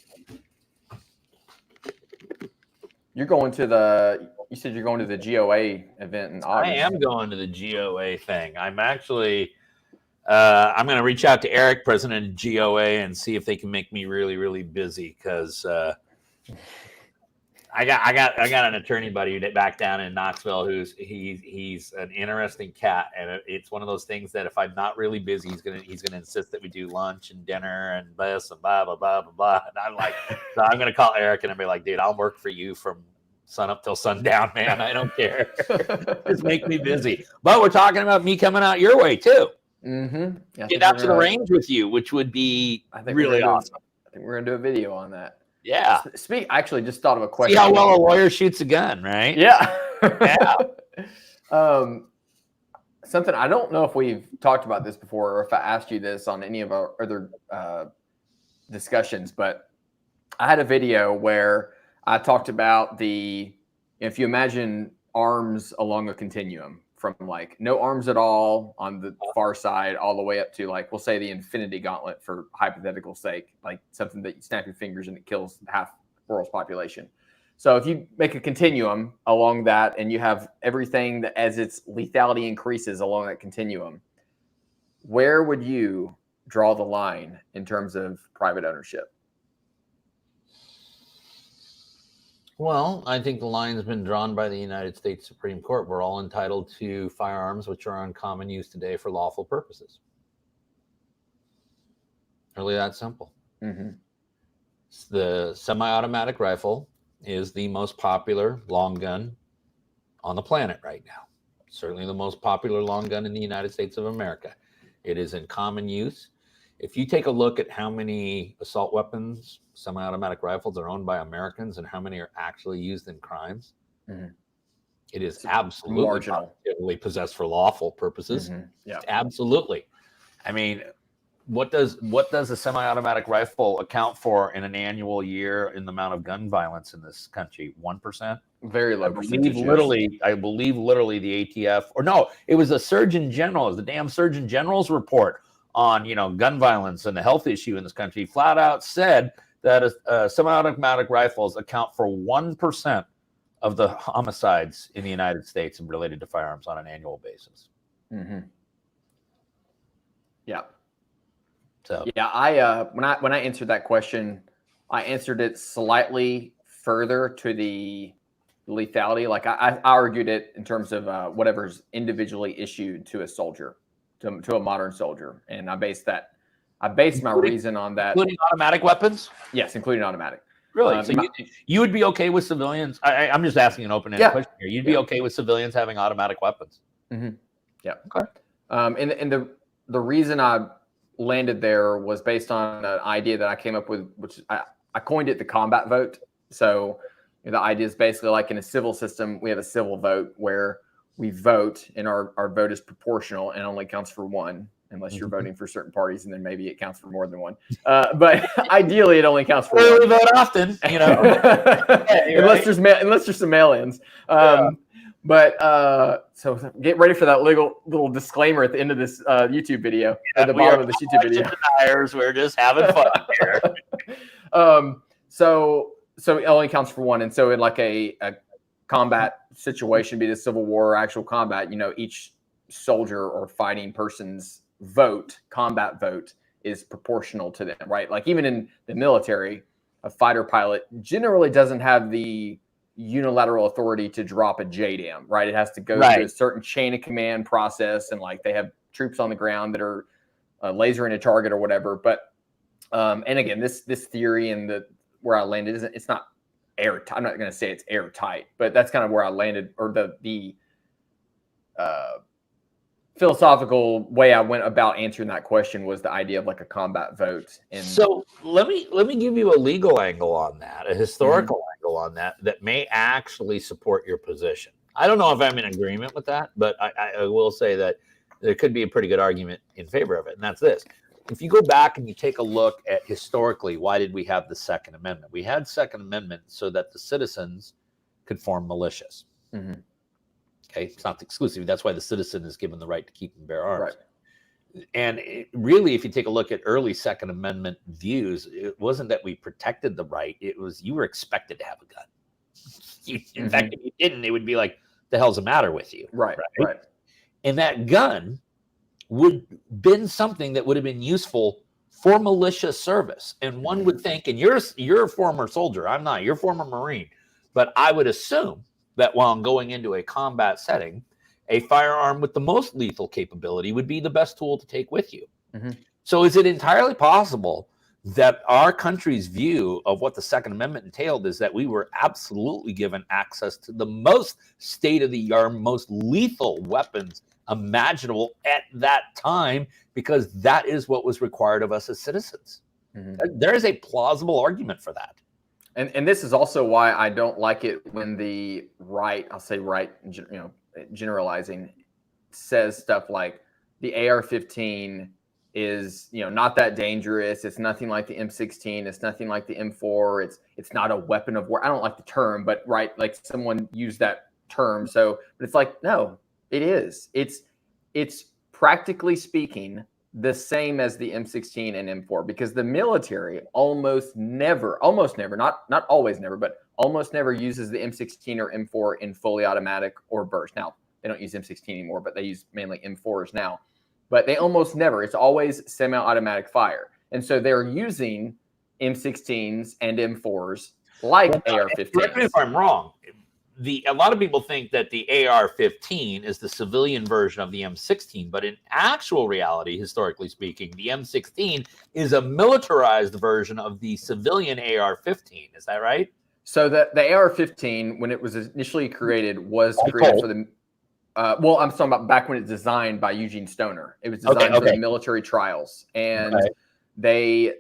You said you're going to the GOA event in August. I am going to the GOA thing. I'm actually, I'm going to reach out to Eric, president of GOA, and see if they can make me really, really busy, because I got an attorney buddy back down in Knoxville he's an interesting cat, and it's one of those things that if I'm not really busy, he's gonna insist that we do lunch and dinner and this and blah blah blah blah blah. And I'm like, so I'm gonna call Eric and I'll be like, dude, I'll work for you from sun up till sundown, man. I don't care. Just make me busy. But we're talking about me coming out your way too. Mm-hmm. Yeah, Get out to the range with you, which would be really awesome. I think we're gonna do a video on that. Yeah. I actually just thought of a question. See how well a lawyer shoots a gun, right? Yeah. Yeah. Something, I don't know if we've talked about this before or if I asked you this on any of our other discussions, but I had a video where I talked about if you imagine arms along a continuum, from like no arms at all on the far side all the way up to, like, we'll say the Infinity Gauntlet for hypothetical sake, like something that you snap your fingers and it kills half the world's population. So if you make a continuum along that and you have everything that as its lethality increases along that continuum, where would you draw the line in terms of private ownership? Well, I think the line has been drawn by the United States Supreme Court. We're all entitled to firearms which are on common use today for lawful purposes. Really that simple. Mm-hmm. The semi-automatic rifle is the most popular long gun on the planet right now. Certainly the most popular long gun in the United States of America. It is in common use. If you take a look at how many assault weapons, semi-automatic rifles are owned by Americans and how many are actually used in crimes, mm-hmm. It is absolutely marginal. Possessed for lawful purposes. Mm-hmm. Yeah, absolutely. I mean, what does a semi-automatic rifle account for in an annual year in the amount of gun violence in this country? 1%? Very low percentage. I believe literally the ATF, or no, it was the Surgeon General, it was the damn Surgeon General's report on, gun violence and the health issue in this country, flat out said that semi-automatic rifles account for 1% of the homicides in the United States and related to firearms on an annual basis. Mm-hmm. Yeah. So yeah, I when I answered that question, I answered it slightly further to the lethality. Like I argued it in terms of whatever's individually issued to a soldier. To a modern soldier, and I based my reason on that. Including automatic weapons? Yes, including automatic. Really? So you would be okay with civilians? I'm just asking an open-ended question here. You'd be okay with civilians having automatic weapons? Mm-hmm. Yeah. Okay. And the reason I landed there was based on an idea that I came up with, which I coined it the combat vote. So the idea is basically like in a civil system, we have a civil vote where we vote and our vote is proportional and only counts for one, unless you're voting for certain parties, and then maybe it counts for more than one. But ideally, it only counts for one. We vote often, unless there's some mail-ins. But so get ready for that little disclaimer at the end of this YouTube video, at the bottom of this YouTube video. Deniers, we're just having fun here. So it only counts for one, and so in like a combat situation, be it a civil war or actual combat, each soldier or fighting person's combat vote is proportional to them, right? Like even in the military, a fighter pilot generally doesn't have the unilateral authority to drop a JDAM, right? It has to go through a certain chain of command process, and like they have troops on the ground that are lasering a target or whatever. But and again, this theory and where I landed it's not airtight. I'm not going to say it's airtight, but that's kind of where I landed, or the philosophical way I went about answering that question was the idea of like a combat vote. And so let me give you a legal angle on that, a historical angle on that may actually support your position. I don't know if I'm in agreement with that, but I will say that there could be a pretty good argument in favor of it, and that's this. If you go back and you take a look at historically, why did we have the Second Amendment? We had Second Amendment so that the citizens could form militias. Okay, it's not exclusive. That's why the citizen is given the right to keep and bear arms. Right. And really, if you take a look at early Second Amendment views, it wasn't that we protected the right. It was you were expected to have a gun. In fact, if you didn't, it would be like, the hell's the matter with you? Right. And that gun would been something that would have been useful for militia service. And one would think, and you're a former soldier. I'm not. You're a former Marine. But I would assume that while going into a combat setting, a firearm with the most lethal capability would be the best tool to take with you. So is it entirely possible that our country's view of what the Second Amendment entailed is that we were absolutely given access to the most state-of-the-art, most lethal weapons imaginable at that time, because that is what was required of us as citizens? There is a plausible argument for that. And this is also why I don't like it when the right, I'll say right, generalizing, says stuff like the AR-15 is, not that dangerous. It's nothing like the M16. It's nothing like the M4. It's not a weapon of war. I don't like the term, but right, like someone used that term. So, but it's like, no, it is. It's practically speaking the same as the M16 and M4, because the military almost never, not always never, but almost never uses the M16 or M4 in fully automatic or burst. Now, they don't use M16 anymore, but they use mainly M4s now. But they almost never. It's always semi-automatic fire. And so they're using M16s and M4s like AR-15s. Correct me if I'm wrong. A lot of people think that the AR-15 is the civilian version of the M16, but in actual reality, historically speaking, the M16 is a militarized version of the civilian AR-15. Is that right? So the AR-15, when it was initially created, was created for the well, I'm talking about back when it's designed by Eugene Stoner. It was designed for the military trials, and they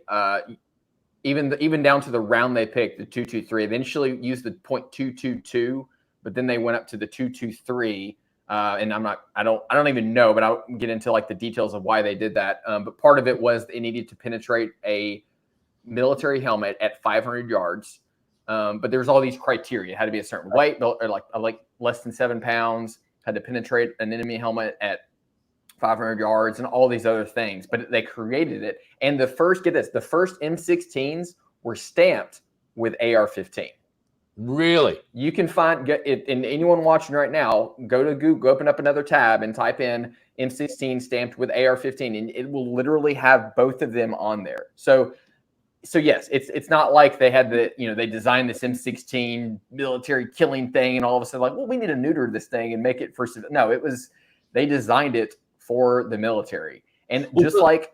even down to the round they picked, the 223. They initially used the .222, but then they went up to the 223. And I don't even know, but I'll get into like the details of why they did that. But part of it was it needed to penetrate a military helmet at 500 yards. But there's all these criteria. It had to be a certain weight, or like less than 7 pounds. Had to penetrate an enemy helmet at 500 yards and all these other things. But they created it. And the first M16s were stamped with AR-15. Really? You can find it, and anyone watching right now, go to Google, go open up another tab and type in M16 stamped with AR-15, and it will literally have both of them on there. So yes, it's not like they had they designed this M16 military killing thing and all of a sudden like, well, we need to neuter this thing and make it for civil. No, they designed it for the military. And just like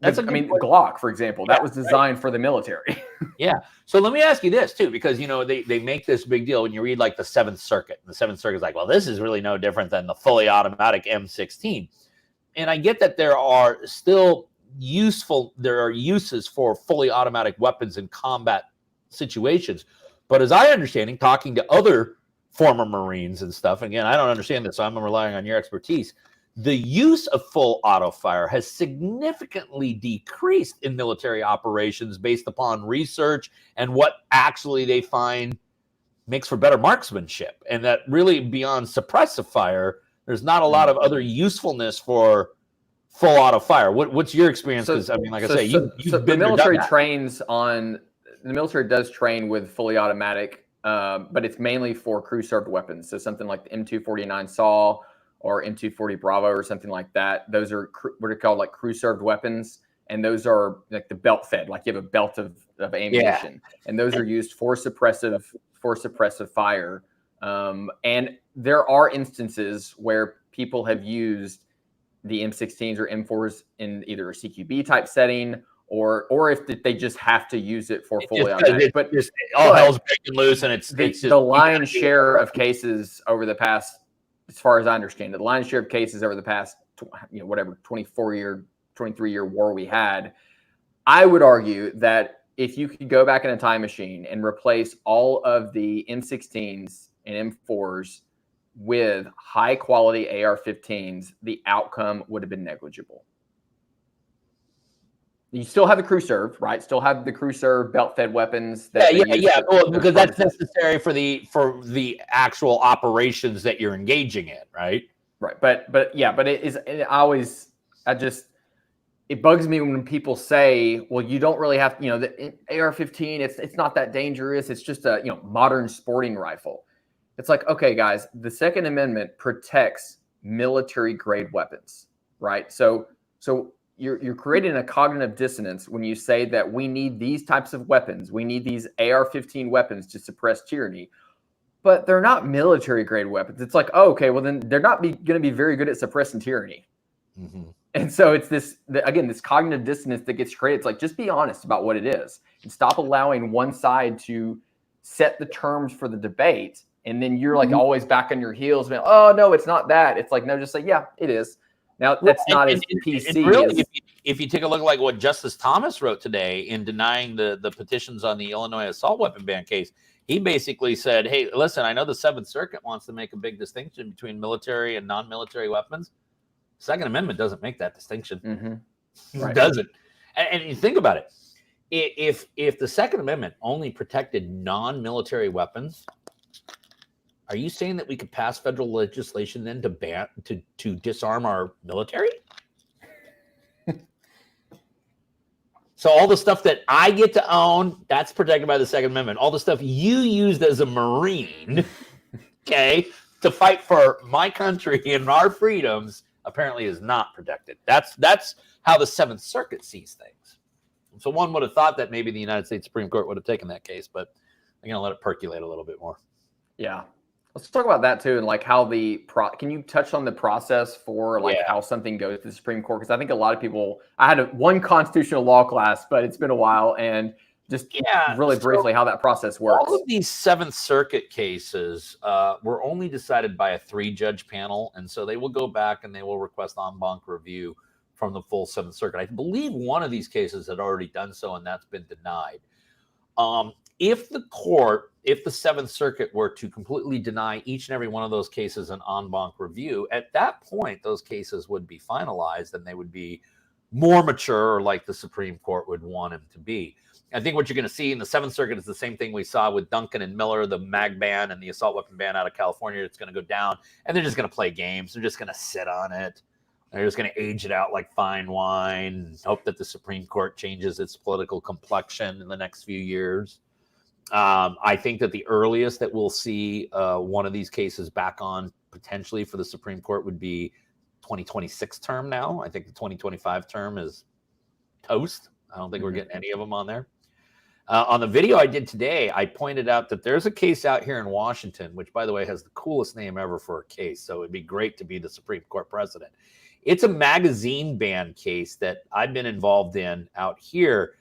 Glock, for example, that was designed for the military. Yeah. So let me ask you this too, because they make this big deal when you read like the Seventh Circuit. And the Seventh Circuit is like, well, this is really no different than the fully automatic M16. And I get that there are uses for fully automatic weapons in combat situations. But as I understand, talking to other former Marines and stuff, again, I don't understand this, so I'm relying on your expertise. The use of full auto fire has significantly decreased in military operations based upon research and what actually they find makes for better marksmanship. And that really beyond suppressive fire, there's not a lot of other usefulness for full auto fire. What's your experience? Because I mean, like I say, you've been the military trains on. The military does train with fully automatic, but it's mainly for crew served weapons. So something like the M249 SAW or M240 Bravo or something like that. Those are what are called like crew served weapons, and those are like the belt fed. Like you have a belt of ammunition, and those are used for suppressive fire. And there are instances where people have used the M16s or M4s in either a CQB type setting, or if they just have to use it for fully automatic. But all hell's breaking loose, and it's the lion's share of cases over the past as far as I understand it, the lion's share of cases over the past, 23-year war we had, I would argue that if you could go back in a time machine and replace all of the M16s and M4s with high quality AR-15s, the outcome would have been negligible. You still have the crew serve, right? Still have the crew serve belt-fed weapons. Well, because that's necessary for the actual operations that you're engaging in, right? Right, but it bugs me when people say, "Well, you don't really have, the AR-15. It's not that dangerous. It's just a modern sporting rifle." It's like, okay, guys, the Second Amendment protects military-grade weapons, right? So you're creating a cognitive dissonance when you say that we need these types of weapons. We need these AR-15 weapons to suppress tyranny, but they're not military-grade weapons. It's like, oh, okay, well then they're not going to be very good at suppressing tyranny. Mm-hmm. And so it's this cognitive dissonance that gets created. It's like, just be honest about what it is and stop allowing one side to set the terms for the debate. And then you're like always back on your heels. Man, oh, no, it's not that. It's like, no, just say, yeah, it is. Now, that's not as PC. Really, if you take a look at like what Justice Thomas wrote today in denying the petitions on the Illinois assault weapon ban case, he basically said, hey, listen, I know the Seventh Circuit wants to make a big distinction between military and non-military weapons. Second Amendment doesn't make that distinction. Mm-hmm. Right. It doesn't. And you think about it. If the Second Amendment only protected non-military weapons, are you saying that we could pass federal legislation then to ban to disarm our military? So all the stuff that I get to own, that's protected by the Second Amendment. All the stuff you used as a Marine, okay, to fight for my country and our freedoms, apparently is not protected. That's how the Seventh Circuit sees things. So one would have thought that maybe the United States Supreme Court would have taken that case, but I'm going to let it percolate a little bit more. Yeah. Let's talk about that too, and like how can you touch on the process for how something goes to the Supreme Court? Because I think a lot of people, I had one constitutional law class, but it's been a while, and just really briefly how that process works. All of these Seventh Circuit cases were only decided by a 3-judge panel, and so they will go back and they will request en banc review from the full Seventh Circuit. I believe one of these cases had already done so, and that's been denied. If the Seventh Circuit were to completely deny each and every one of those cases an en banc review, at that point, those cases would be finalized and they would be more mature, like the Supreme Court would want them to be. I think what you're going to see in the Seventh Circuit is the same thing we saw with Duncan and Miller, the mag ban and the assault weapon ban out of California. It's going to go down, and they're just going to play games. They're just going to sit on it. They're just going to age it out like fine wine and hope that the Supreme Court changes its political complexion in the next few years. I think that the earliest that we'll see one of these cases back on potentially for the Supreme Court would be 2026 term now. I think the 2025 term is toast. I don't think we're getting any of them on there. On the video I did today, I pointed out that there's a case out here in Washington, which, by the way, has the coolest name ever for a case. So it'd be great to be the Supreme Court president. It's a magazine ban case that I've been involved in out here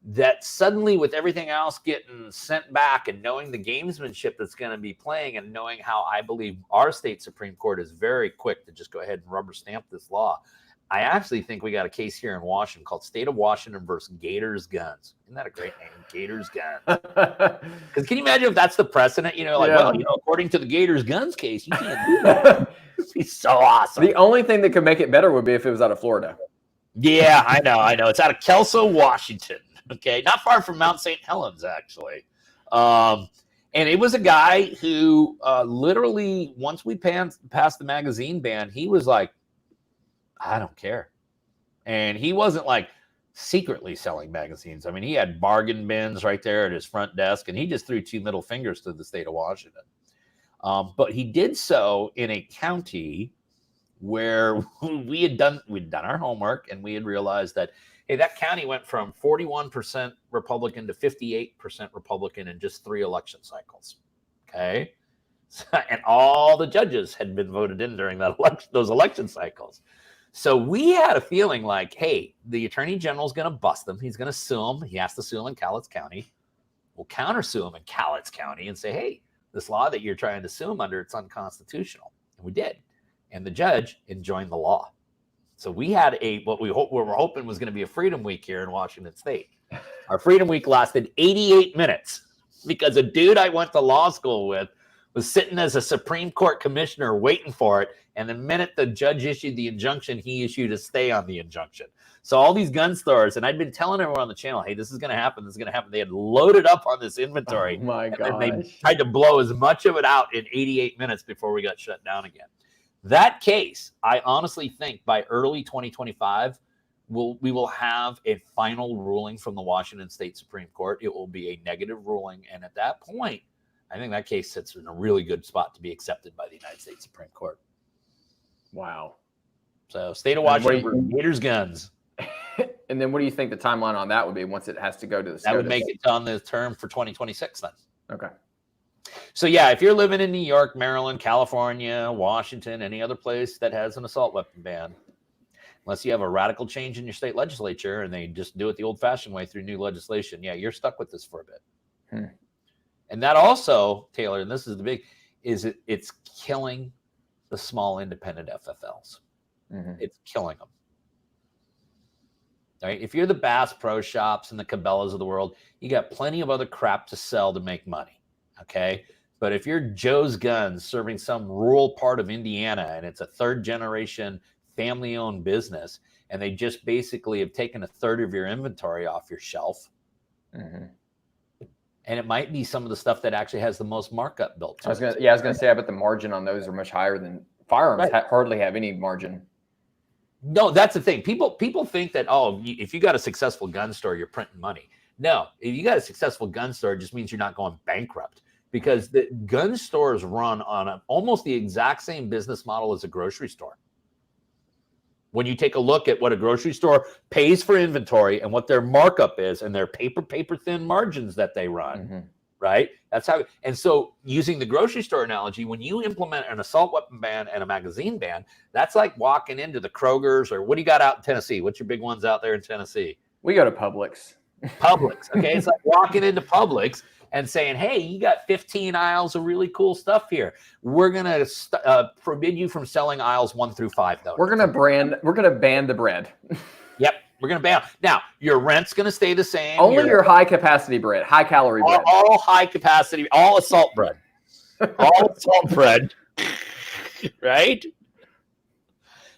that suddenly, with everything else getting sent back and knowing the gamesmanship that's going to be playing and knowing how I believe our state Supreme Court is very quick to just go ahead and rubber stamp this law, I actually think we got a case here in Washington called State of Washington versus Gators Guns. Isn't that a great name? Gators Guns. Because can you imagine if that's the precedent? According to the Gators Guns case, you can't do that. It'd be so awesome. The only thing that could make it better would be if it was out of Florida. Yeah, I know. It's out of Kelso, Washington. Okay, not far from Mount St. Helens, actually. And it was a guy who literally, once we passed the magazine ban, he was like, I don't care. And he wasn't like secretly selling magazines. I mean, he had bargain bins right there at his front desk, and he just threw 2 middle fingers to the state of Washington. But he did so in a county where we'd done our homework, and we had realized that, hey, that county went from 41% Republican to 58% Republican in just 3 election cycles. Okay. And all the judges had been voted in during those election cycles. So we had a feeling like, hey, the attorney general is going to bust them. He's going to sue them. He has to sue them in Cowlitz County. We'll countersue them in Cowlitz County and say, hey, this law that you're trying to sue them under, it's unconstitutional. And we did. And the judge enjoined the law. So we had what we were hoping was going to be a Freedom Week here in Washington State. Our Freedom Week lasted 88 minutes because a dude I went to law school with was sitting as a Supreme Court commissioner waiting for it. And the minute the judge issued the injunction, he issued a stay on the injunction. So all these gun stores, and I'd been telling everyone on the channel, hey, this is going to happen. This is going to happen. They had loaded up on this inventory. Oh my God. And they tried to blow as much of it out in 88 minutes before we got shut down again. That case, I honestly think by early 2025, we will have a final ruling from the Washington State Supreme Court. It will be a negative ruling. And at that point, I think that case sits in a really good spot to be accepted by the United States Supreme Court. Wow. So state of Washington, haters guns. And then what do you think the timeline on that would be once it has to go to the SCOTUS? That would make it on the term for 2026 then. Okay. So yeah, if you're living in New York, Maryland, California, Washington, any other place that has an assault weapon ban, unless you have a radical change in your state legislature and they just do it the old-fashioned way through new legislation, yeah, you're stuck with this for a bit. And that also, Taylor, and this is the big, it's killing the small independent FFLs. It's killing them. Right? If you're the Bass Pro Shops and the Cabela's of the world, you got plenty of other crap to sell to make money. Okay. But if you're Joe's Guns serving some rural part of Indiana and it's a third generation family owned business and they just basically have taken a third of your inventory off your shelf. And it might be some of the stuff that actually has the most markup built to it. I was gonna say, I bet the margin on those are much higher than firearms. Right. Hardly have any margin. No, that's the thing. People think that, oh, if you got a successful gun store, you're printing money. No, if you got a successful gun store, it just means you're not going bankrupt, because the gun stores run on almost the exact same business model as a grocery store. When you take a look at what a grocery store pays for inventory and what their markup is and their paper thin margins that they run, right? That's how. And so using the grocery store analogy, when you implement an assault weapon ban and a magazine ban, that's like walking into the Kroger's, or what do you got out in Tennessee? What's your big ones out there in Tennessee? We go to Publix. Publix. Okay. It's like walking into Publix and saying, hey, you got 15 aisles of really cool stuff here. We're going to forbid you from selling aisles 1 through 5, though. We're going to ban the bread. Yep. We're going to ban. Now, your rent's going to stay the same. Only your high capacity bread, high calorie bread. All high capacity, all assault bread. All assault bread. Right?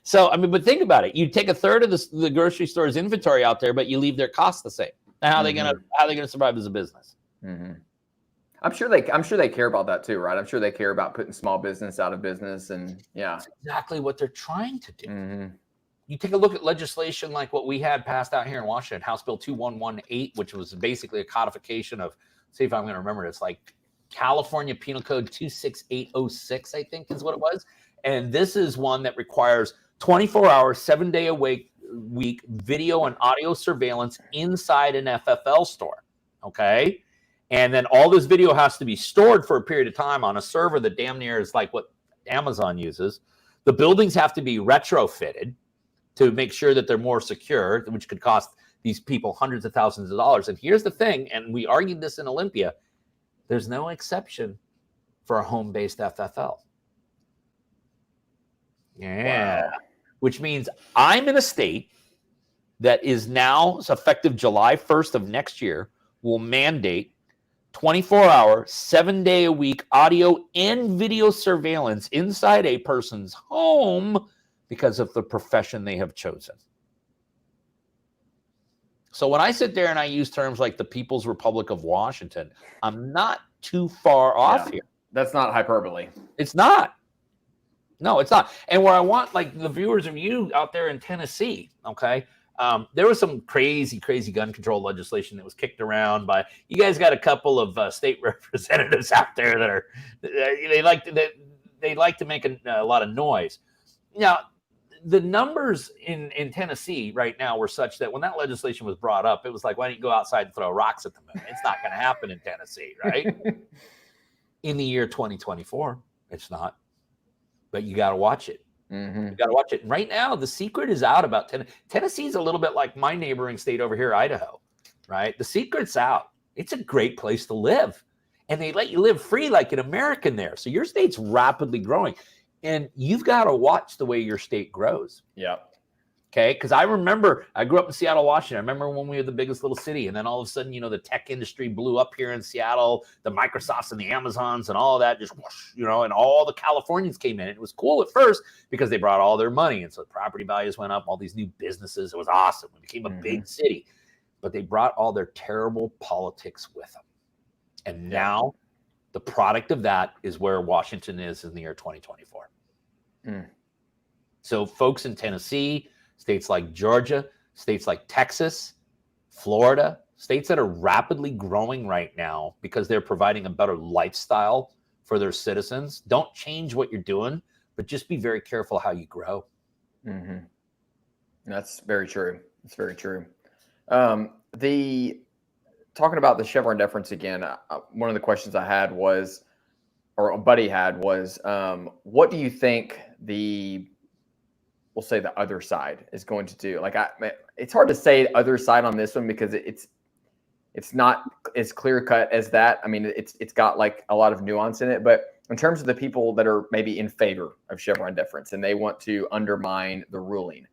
So, I mean, but think about it. You take a third of the grocery store's inventory out there, but you leave their costs the same. Now, how are they going to survive as a business? I'm sure they care about that too, right? I'm sure they care about putting small business out of business, and yeah, that's exactly what they're trying to do. You take a look at legislation like what we had passed out here in Washington, House Bill 2118, which was basically a codification of, see if I'm going to remember it, it's like California Penal Code 26806, I think is what it was. And this is one that requires 24-hour, 7-day-a-week video and audio surveillance inside an FFL store. Okay. And then all this video has to be stored for a period of time on a server that damn near is like what Amazon uses. The buildings have to be retrofitted to make sure that they're more secure, which could cost these people hundreds of thousands of dollars. And here's the thing, and we argued this in Olympia, there's no exception for a home-based FFL. Yeah. Wow. Which means I'm in a state that is now, effective July 1st of next year, will mandate 24-hour, 7-day-a-week audio and video surveillance inside a person's home because of the profession they have chosen. So when I sit there and I use terms like the People's Republic of Washington, I'm not too far off here. That's not hyperbole. It's not. No, it's not. And where I want like the viewers of you out there in Tennessee, okay, there was some crazy gun control legislation that was kicked around by, you guys got a couple of state representatives out there that are, they like to make a lot of noise. Now, the numbers in Tennessee right now were such that when that legislation was brought up, it was like, why don't you go outside and throw rocks at the moon? It's not going to happen in Tennessee, right? In the year 2024, it's not. But you got to watch it. You got to watch it. And right now, the secret is out about Tennessee is a little bit like my neighboring state over here, Idaho, right? The secret's out. It's a great place to live. And they let you live free like an American there. So your state's rapidly growing. And you've got to watch the way your state grows. Yeah. Okay. Because I remember I grew up in Seattle, Washington. I remember when we were the biggest little city. And then all of a sudden, the tech industry blew up here in Seattle, the Microsofts and the Amazons and all of that just whoosh, and all the Californians came in. It was cool at first because they brought all their money. And so property values went up, all these new businesses. It was awesome. It became a big city. But they brought all their terrible politics with them. And now the product of that is where Washington is in the year 2024. So folks in Tennessee, states like Georgia, states like Texas, Florida, states that are rapidly growing right now because they're providing a better lifestyle for their citizens. Don't change what you're doing, but just be very careful how you grow. That's very true. That's very true. Talking about the Chevron deference again, one of the questions I had was, or a buddy had was, what do you think we'll say the other side is going to do? Like, it's hard to say other side on this one because it's not as clear cut as that. I mean, it's got like a lot of nuance in it, but in terms of the people that are maybe in favor of Chevron deference and they want to undermine the ruling,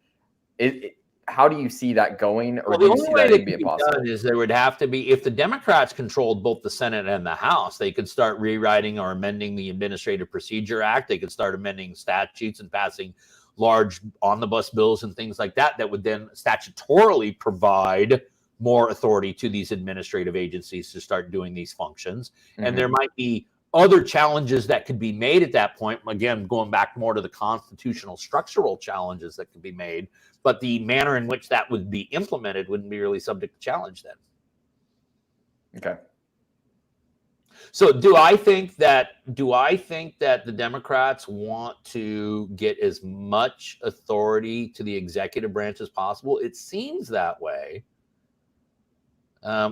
how do you see that going? Or well, do the you only see way that that being could be possible? done is there would have to be, if the Democrats controlled both the Senate and the House, they could start rewriting or amending the Administrative Procedure Act. They could start amending statutes and passing large omnibus bills and things like that would then statutorily provide more authority to these administrative agencies to start doing these functions. And there might be other challenges that could be made at that point. Again, going back more to the constitutional structural challenges that could be made, but the manner in which that would be implemented wouldn't be really subject to challenge then. Okay. So do I think that the Democrats want to get as much authority to the executive branch as possible? It seems that way.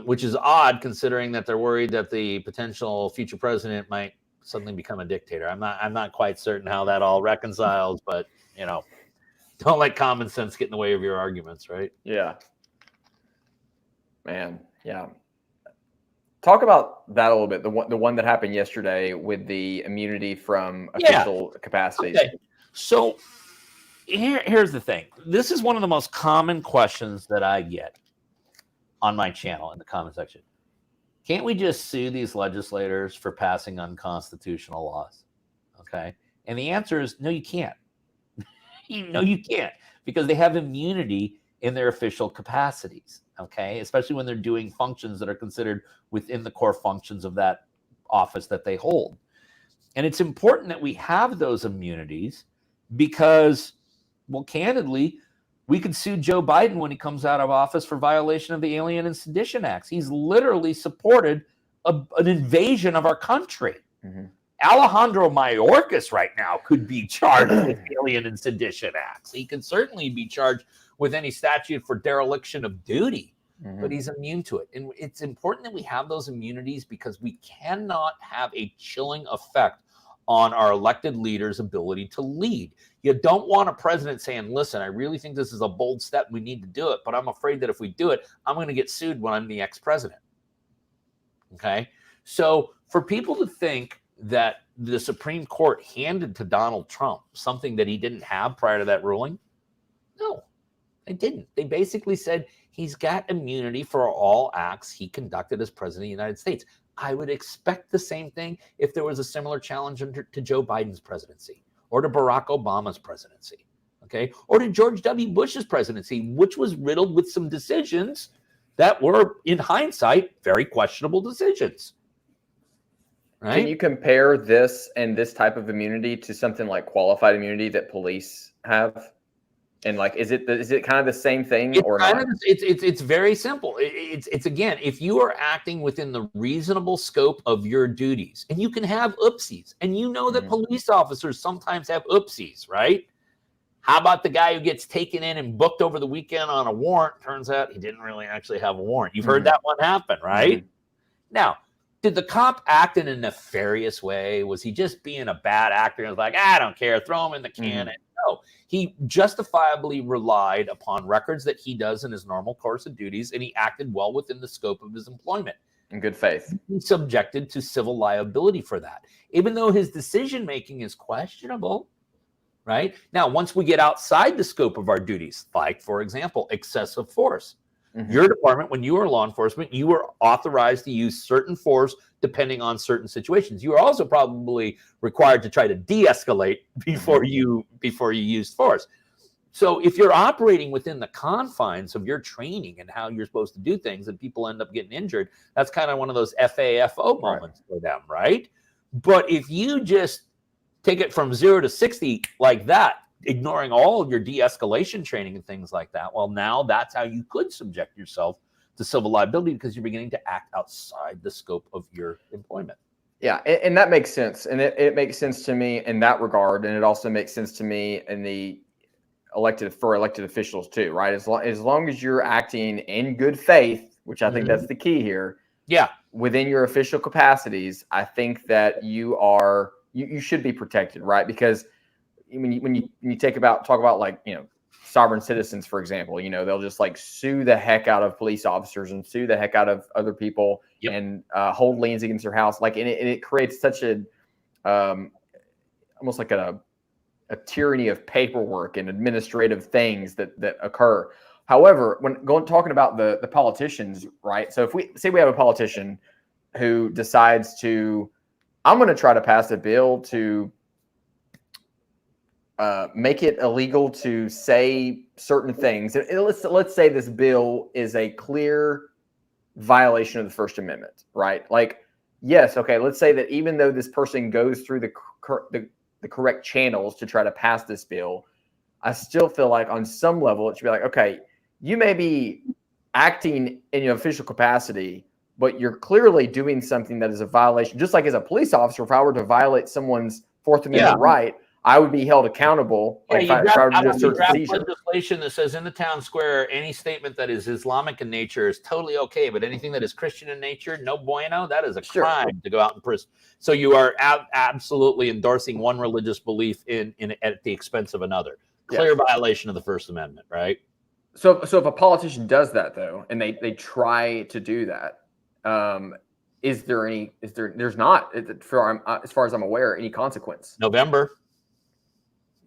Which is odd considering that they're worried that the potential future president might suddenly become a dictator. I'm not quite certain how that all reconciles, but don't let common sense get in the way of your arguments, right? Yeah. Man, yeah. Talk about that a little bit. The one that happened yesterday with the immunity from official capacities. Okay. So here's the thing. This is one of the most common questions that I get on my channel in the comment section. Can't we just sue these legislators for passing unconstitutional laws? Okay. And the answer is no, you can't. No, you can't, because they have immunity in their official capacities. Okay. Especially when they're doing functions that are considered within the core functions of that office that they hold. And it's important that we have those immunities because, well, candidly, we could sue Joe Biden when he comes out of office for violation of the Alien and Sedition Acts. He's literally supported an invasion of our country. Alejandro Mayorkas right now could be charged with Alien and Sedition Acts. He could certainly be charged with any statute for dereliction of duty, but he's immune to it. And it's important that we have those immunities because we cannot have a chilling effect on our elected leaders' ability to lead. You don't want a president saying, listen, I really think this is a bold step. We need to do it. But I'm afraid that if we do it, I'm going to get sued when I'm the ex-president. Okay. So for people to think that the Supreme Court handed to Donald Trump something that he didn't have prior to that ruling, no, they didn't. They basically said he's got immunity for all acts he conducted as president of the United States. I would expect the same thing if there was a similar challenge to Joe Biden's presidency or to Barack Obama's presidency, okay, or to George W. Bush's presidency, which was riddled with some decisions that were, in hindsight, very questionable decisions. Right? Can you compare this and this type of immunity to something like qualified immunity that police have? And like, is it kind of the same thing or not? It's very simple. It's again, if you are acting within the reasonable scope of your duties, and you can have oopsies, and you know that police officers sometimes have oopsies, right? How about the guy who gets taken in and booked over the weekend on a warrant? Turns out he didn't really actually have a warrant. You've heard that one happen, right? Now, did the cop act in a nefarious way? Was he just being a bad actor and was like, I don't care, throw him in the cannon? No, he justifiably relied upon records that he does in his normal course of duties, and he acted well within the scope of his employment. In good faith. He's subjected to civil liability for that. Even though his decision-making is questionable, right? Now, once we get outside the scope of our duties, like, for example, excessive force, your department, when you are law enforcement, you are authorized to use certain force depending on certain situations. You are also probably required to try to de-escalate before you use force. So if you're operating within the confines of your training and how you're supposed to do things and people end up getting injured, that's kind of one of those FAFO moments for them, right? But if you just take it from 0 to 60 like that, ignoring all of your de-escalation training and things like that, well, now that's how you could subject yourself to civil liability, because you're beginning to act outside the scope of your employment. Yeah, and that makes sense. And it makes sense to me in that regard. And it also makes sense to me in the elected officials too, right? As long as you're acting in good faith, which I think that's the key here. Yeah. Within your official capacities, I think that you should be protected, right? Because when you talk about like, sovereign citizens, for example, they'll just like sue the heck out of police officers and sue the heck out of other people and hold liens against their house. Like, and it creates such a almost like a tyranny of paperwork and administrative things that occur. However, when talking about the politicians, right? So if we have a politician who decides I'm going to try to pass a bill to make it illegal to say certain things. Let's say this bill is a clear violation of the First Amendment, right? Like, yes, okay, let's say that even though this person goes through the correct channels to try to pass this bill, I still feel like on some level it should be like, okay, you may be acting in your official capacity, but you're clearly doing something that is a violation. Just like as a police officer, if I were to violate someone's Fourth Amendment right, I would be held accountable. Yeah, if I were to do a certain seizure. Legislation that says in the town square, any statement that is Islamic in nature is totally okay, but anything that is Christian in nature, no bueno. That is a crime to go out in prison. So you are absolutely endorsing one religious belief at the expense of another. Clear violation of the First Amendment, right? So if a politician does that though, and they try to do that, there's not, as far as I'm aware, any consequence.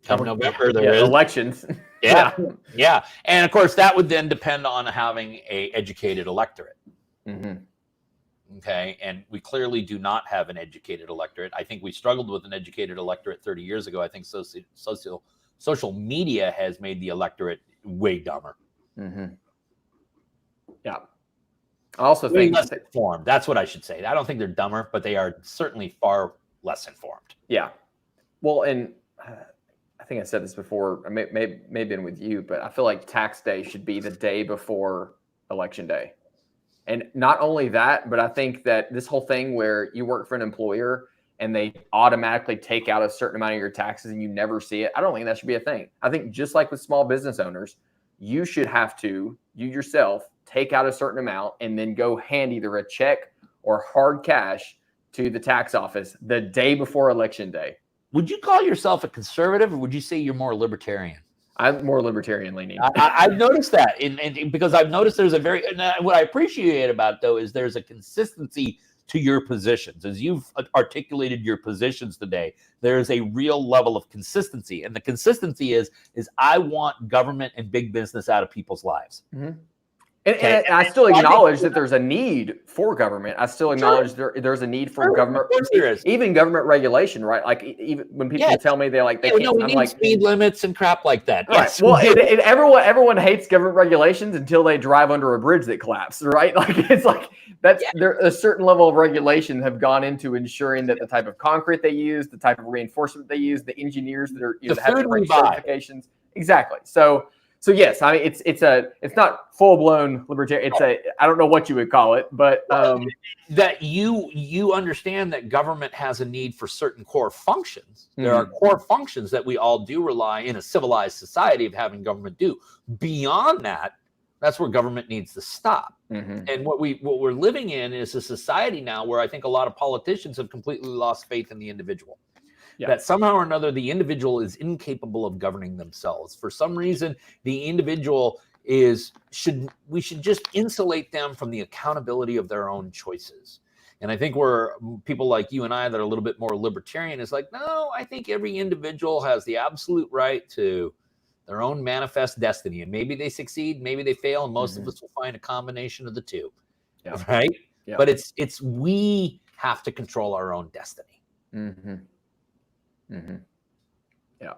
Come November, there is elections. Yeah. And of course, that would then depend on having a educated electorate. Okay, and we clearly do not have an educated electorate. I think we struggled with an educated electorate 30 years ago. I think social media has made the electorate way dumber. Yeah. I also think less informed. That's what I should say. I don't think they're dumber, but they are certainly far less informed. Yeah. Well, and I think I said this before. I may have been with you, but I feel like tax day should be the day before election day. And not only that, but I think that this whole thing where you work for an employer and they automatically take out a certain amount of your taxes and you never see it, I don't think that should be a thing. I think just like with small business owners, you should have to, you yourself, take out a certain amount and then go hand either a check or hard cash to the tax office the day before election day. Would you call yourself a conservative, or would you say you're more libertarian? I'm more libertarian leaning. I've noticed that, and because I've noticed there's what I appreciate about it, though, is there's a consistency to your positions. As you've articulated your positions today, there's a real level of consistency, and the consistency is I want government and big business out of people's lives. And I still acknowledge that there's a need for government. I still acknowledge there's a need for government, even government regulation, right? Like even when people tell me they can't, we need speed limits and crap like that. Right. Yes. Well, everyone hates government regulations until they drive under a bridge that collapsed, right? Like it's like there a certain level of regulation have gone into ensuring that the type of concrete they use, the type of reinforcement they use, the engineers that are that have different certifications. Exactly. So yes, I mean it's not full blown libertarian. I don't know what you would call it, but that you understand that government has a need for certain core functions. There are core functions that we all do rely in a civilized society of having government do. Beyond that, that's where government needs to stop. And what we're living in is a society now where I think a lot of politicians have completely lost faith in the individual. That somehow or another, the individual is incapable of governing themselves. For some reason, the individual we should just insulate them from the accountability of their own choices. And I think we're people like you and I that are a little bit more libertarian is like, no, I think every individual has the absolute right to their own manifest destiny. And maybe they succeed, maybe they fail, and most of us will find a combination of the two. Yeah. Right? Yeah. But it's we have to control our own destiny. Yeah.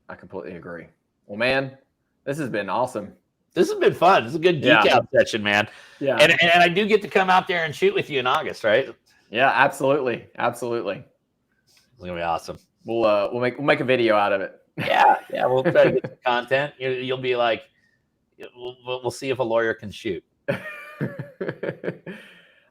I completely agree. Well, man, this has been awesome. This has been fun. This is a good geek out session, man. Yeah. And I do get to come out there and shoot with you in August, right? Yeah, absolutely. Absolutely. It's gonna be awesome. We'll make a video out of it. Yeah. We'll try to get some content. You'll be like, we'll see if a lawyer can shoot.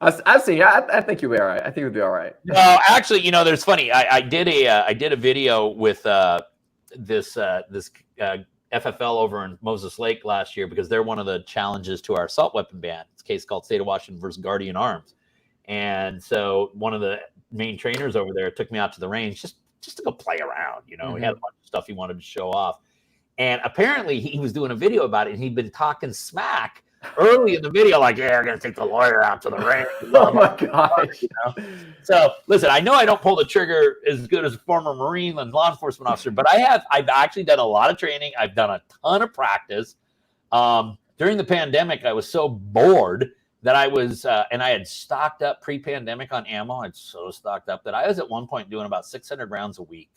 I see. I think you'll be all right. I think you'll be all right. No, actually, there's funny. I did a video with this FFL over in Moses Lake last year because they're one of the challenges to our assault weapon ban. It's a case called State of Washington versus Guardian Arms. And so one of the main trainers over there took me out to the range just to go play around. He had a bunch of stuff he wanted to show off. And apparently he was doing a video about it, and he'd been talking smack early in the video, like, yeah, I'm going to take the lawyer out to the range. Oh, my gosh. So, listen, I know I don't pull the trigger as good as a former Marine and law enforcement officer, but I've actually done a lot of training. I've done a ton of practice. During the pandemic, I was so bored that I was, and I had stocked up pre-pandemic on ammo. I'd so stocked up that I was at one point doing about 600 rounds a week.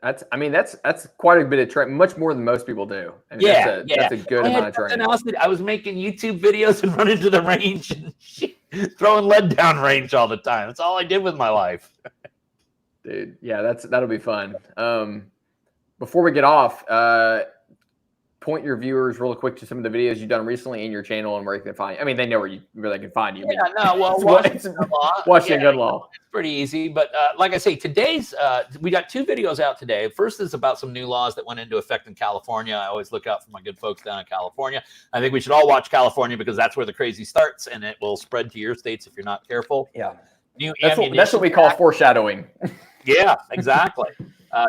That's quite a bit of training, much more than most people do. That's a good amount of training. I was making YouTube videos and running to the range and throwing lead down range all the time. That's all I did with my life. Dude, yeah, that'll be fun. Before we get off, point your viewers real quick to some of the videos you've done recently in your channel and where you can find. I mean, they know where they can find you. Washington Law. Washington Law. It's pretty easy, but like I say, today's we got 2 videos out today. First is about some new laws that went into effect in California. I always look out for my good folks down in California. I think we should all watch California because that's where the crazy starts, and it will spread to your states if you're not careful. Yeah, that's what we call foreshadowing. Yeah, exactly.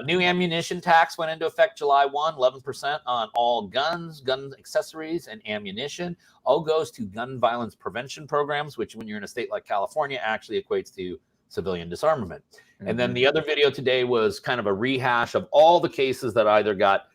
New ammunition tax went into effect July 1, 11% on all guns, gun accessories, and ammunition. All goes to gun violence prevention programs, which when you're in a state like California actually equates to civilian disarmament. And then the other video today was kind of a rehash of all the cases that either got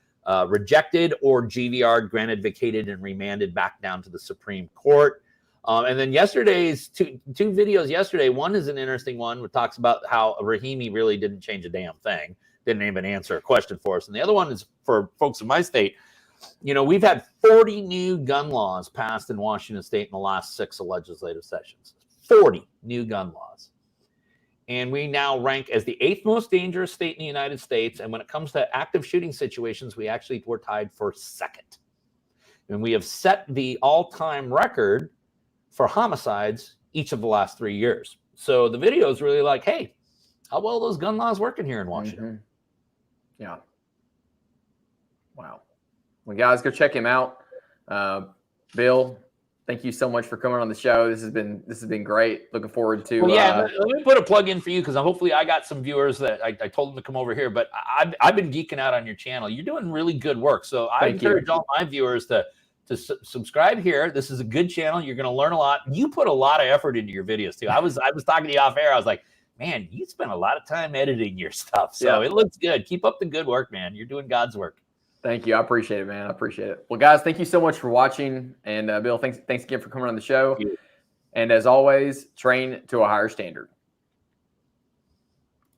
rejected or GVR'd, granted, vacated, and remanded back down to the Supreme Court. And then yesterday's two videos yesterday, one is an interesting one that talks about how Rahimi really didn't change a damn thing. Didn't even answer a question for us. And the other one is for folks in my state. We've had 40 new gun laws passed in Washington State in the last 6 legislative sessions. 40 new gun laws. And we now rank as the 8th most dangerous state in the United States. And when it comes to active shooting situations, we actually were tied for 2nd. And we have set the all-time record for homicides each of the last 3 years. So the video is really like, hey, how well those gun laws working here in Washington? Yeah. Wow. Well, guys, go check him out. Bill, thank you so much for coming on the show. This has been great. Looking forward to. Well, yeah, let me put a plug in for you because hopefully I got some viewers that I told them to come over here. But I've been geeking out on your channel. You're doing really good work. So I encourage all my viewers to subscribe here. This is a good channel. You're going to learn a lot. You put a lot of effort into your videos too. I was talking to you off air. I was like, man, you spend a lot of time editing your stuff. So It looks good. Keep up the good work, man. You're doing God's work. Thank you. I appreciate it, man. I appreciate it. Well, guys, thank you so much for watching. And Bill, thanks again for coming on the show. And as always, train to a higher standard.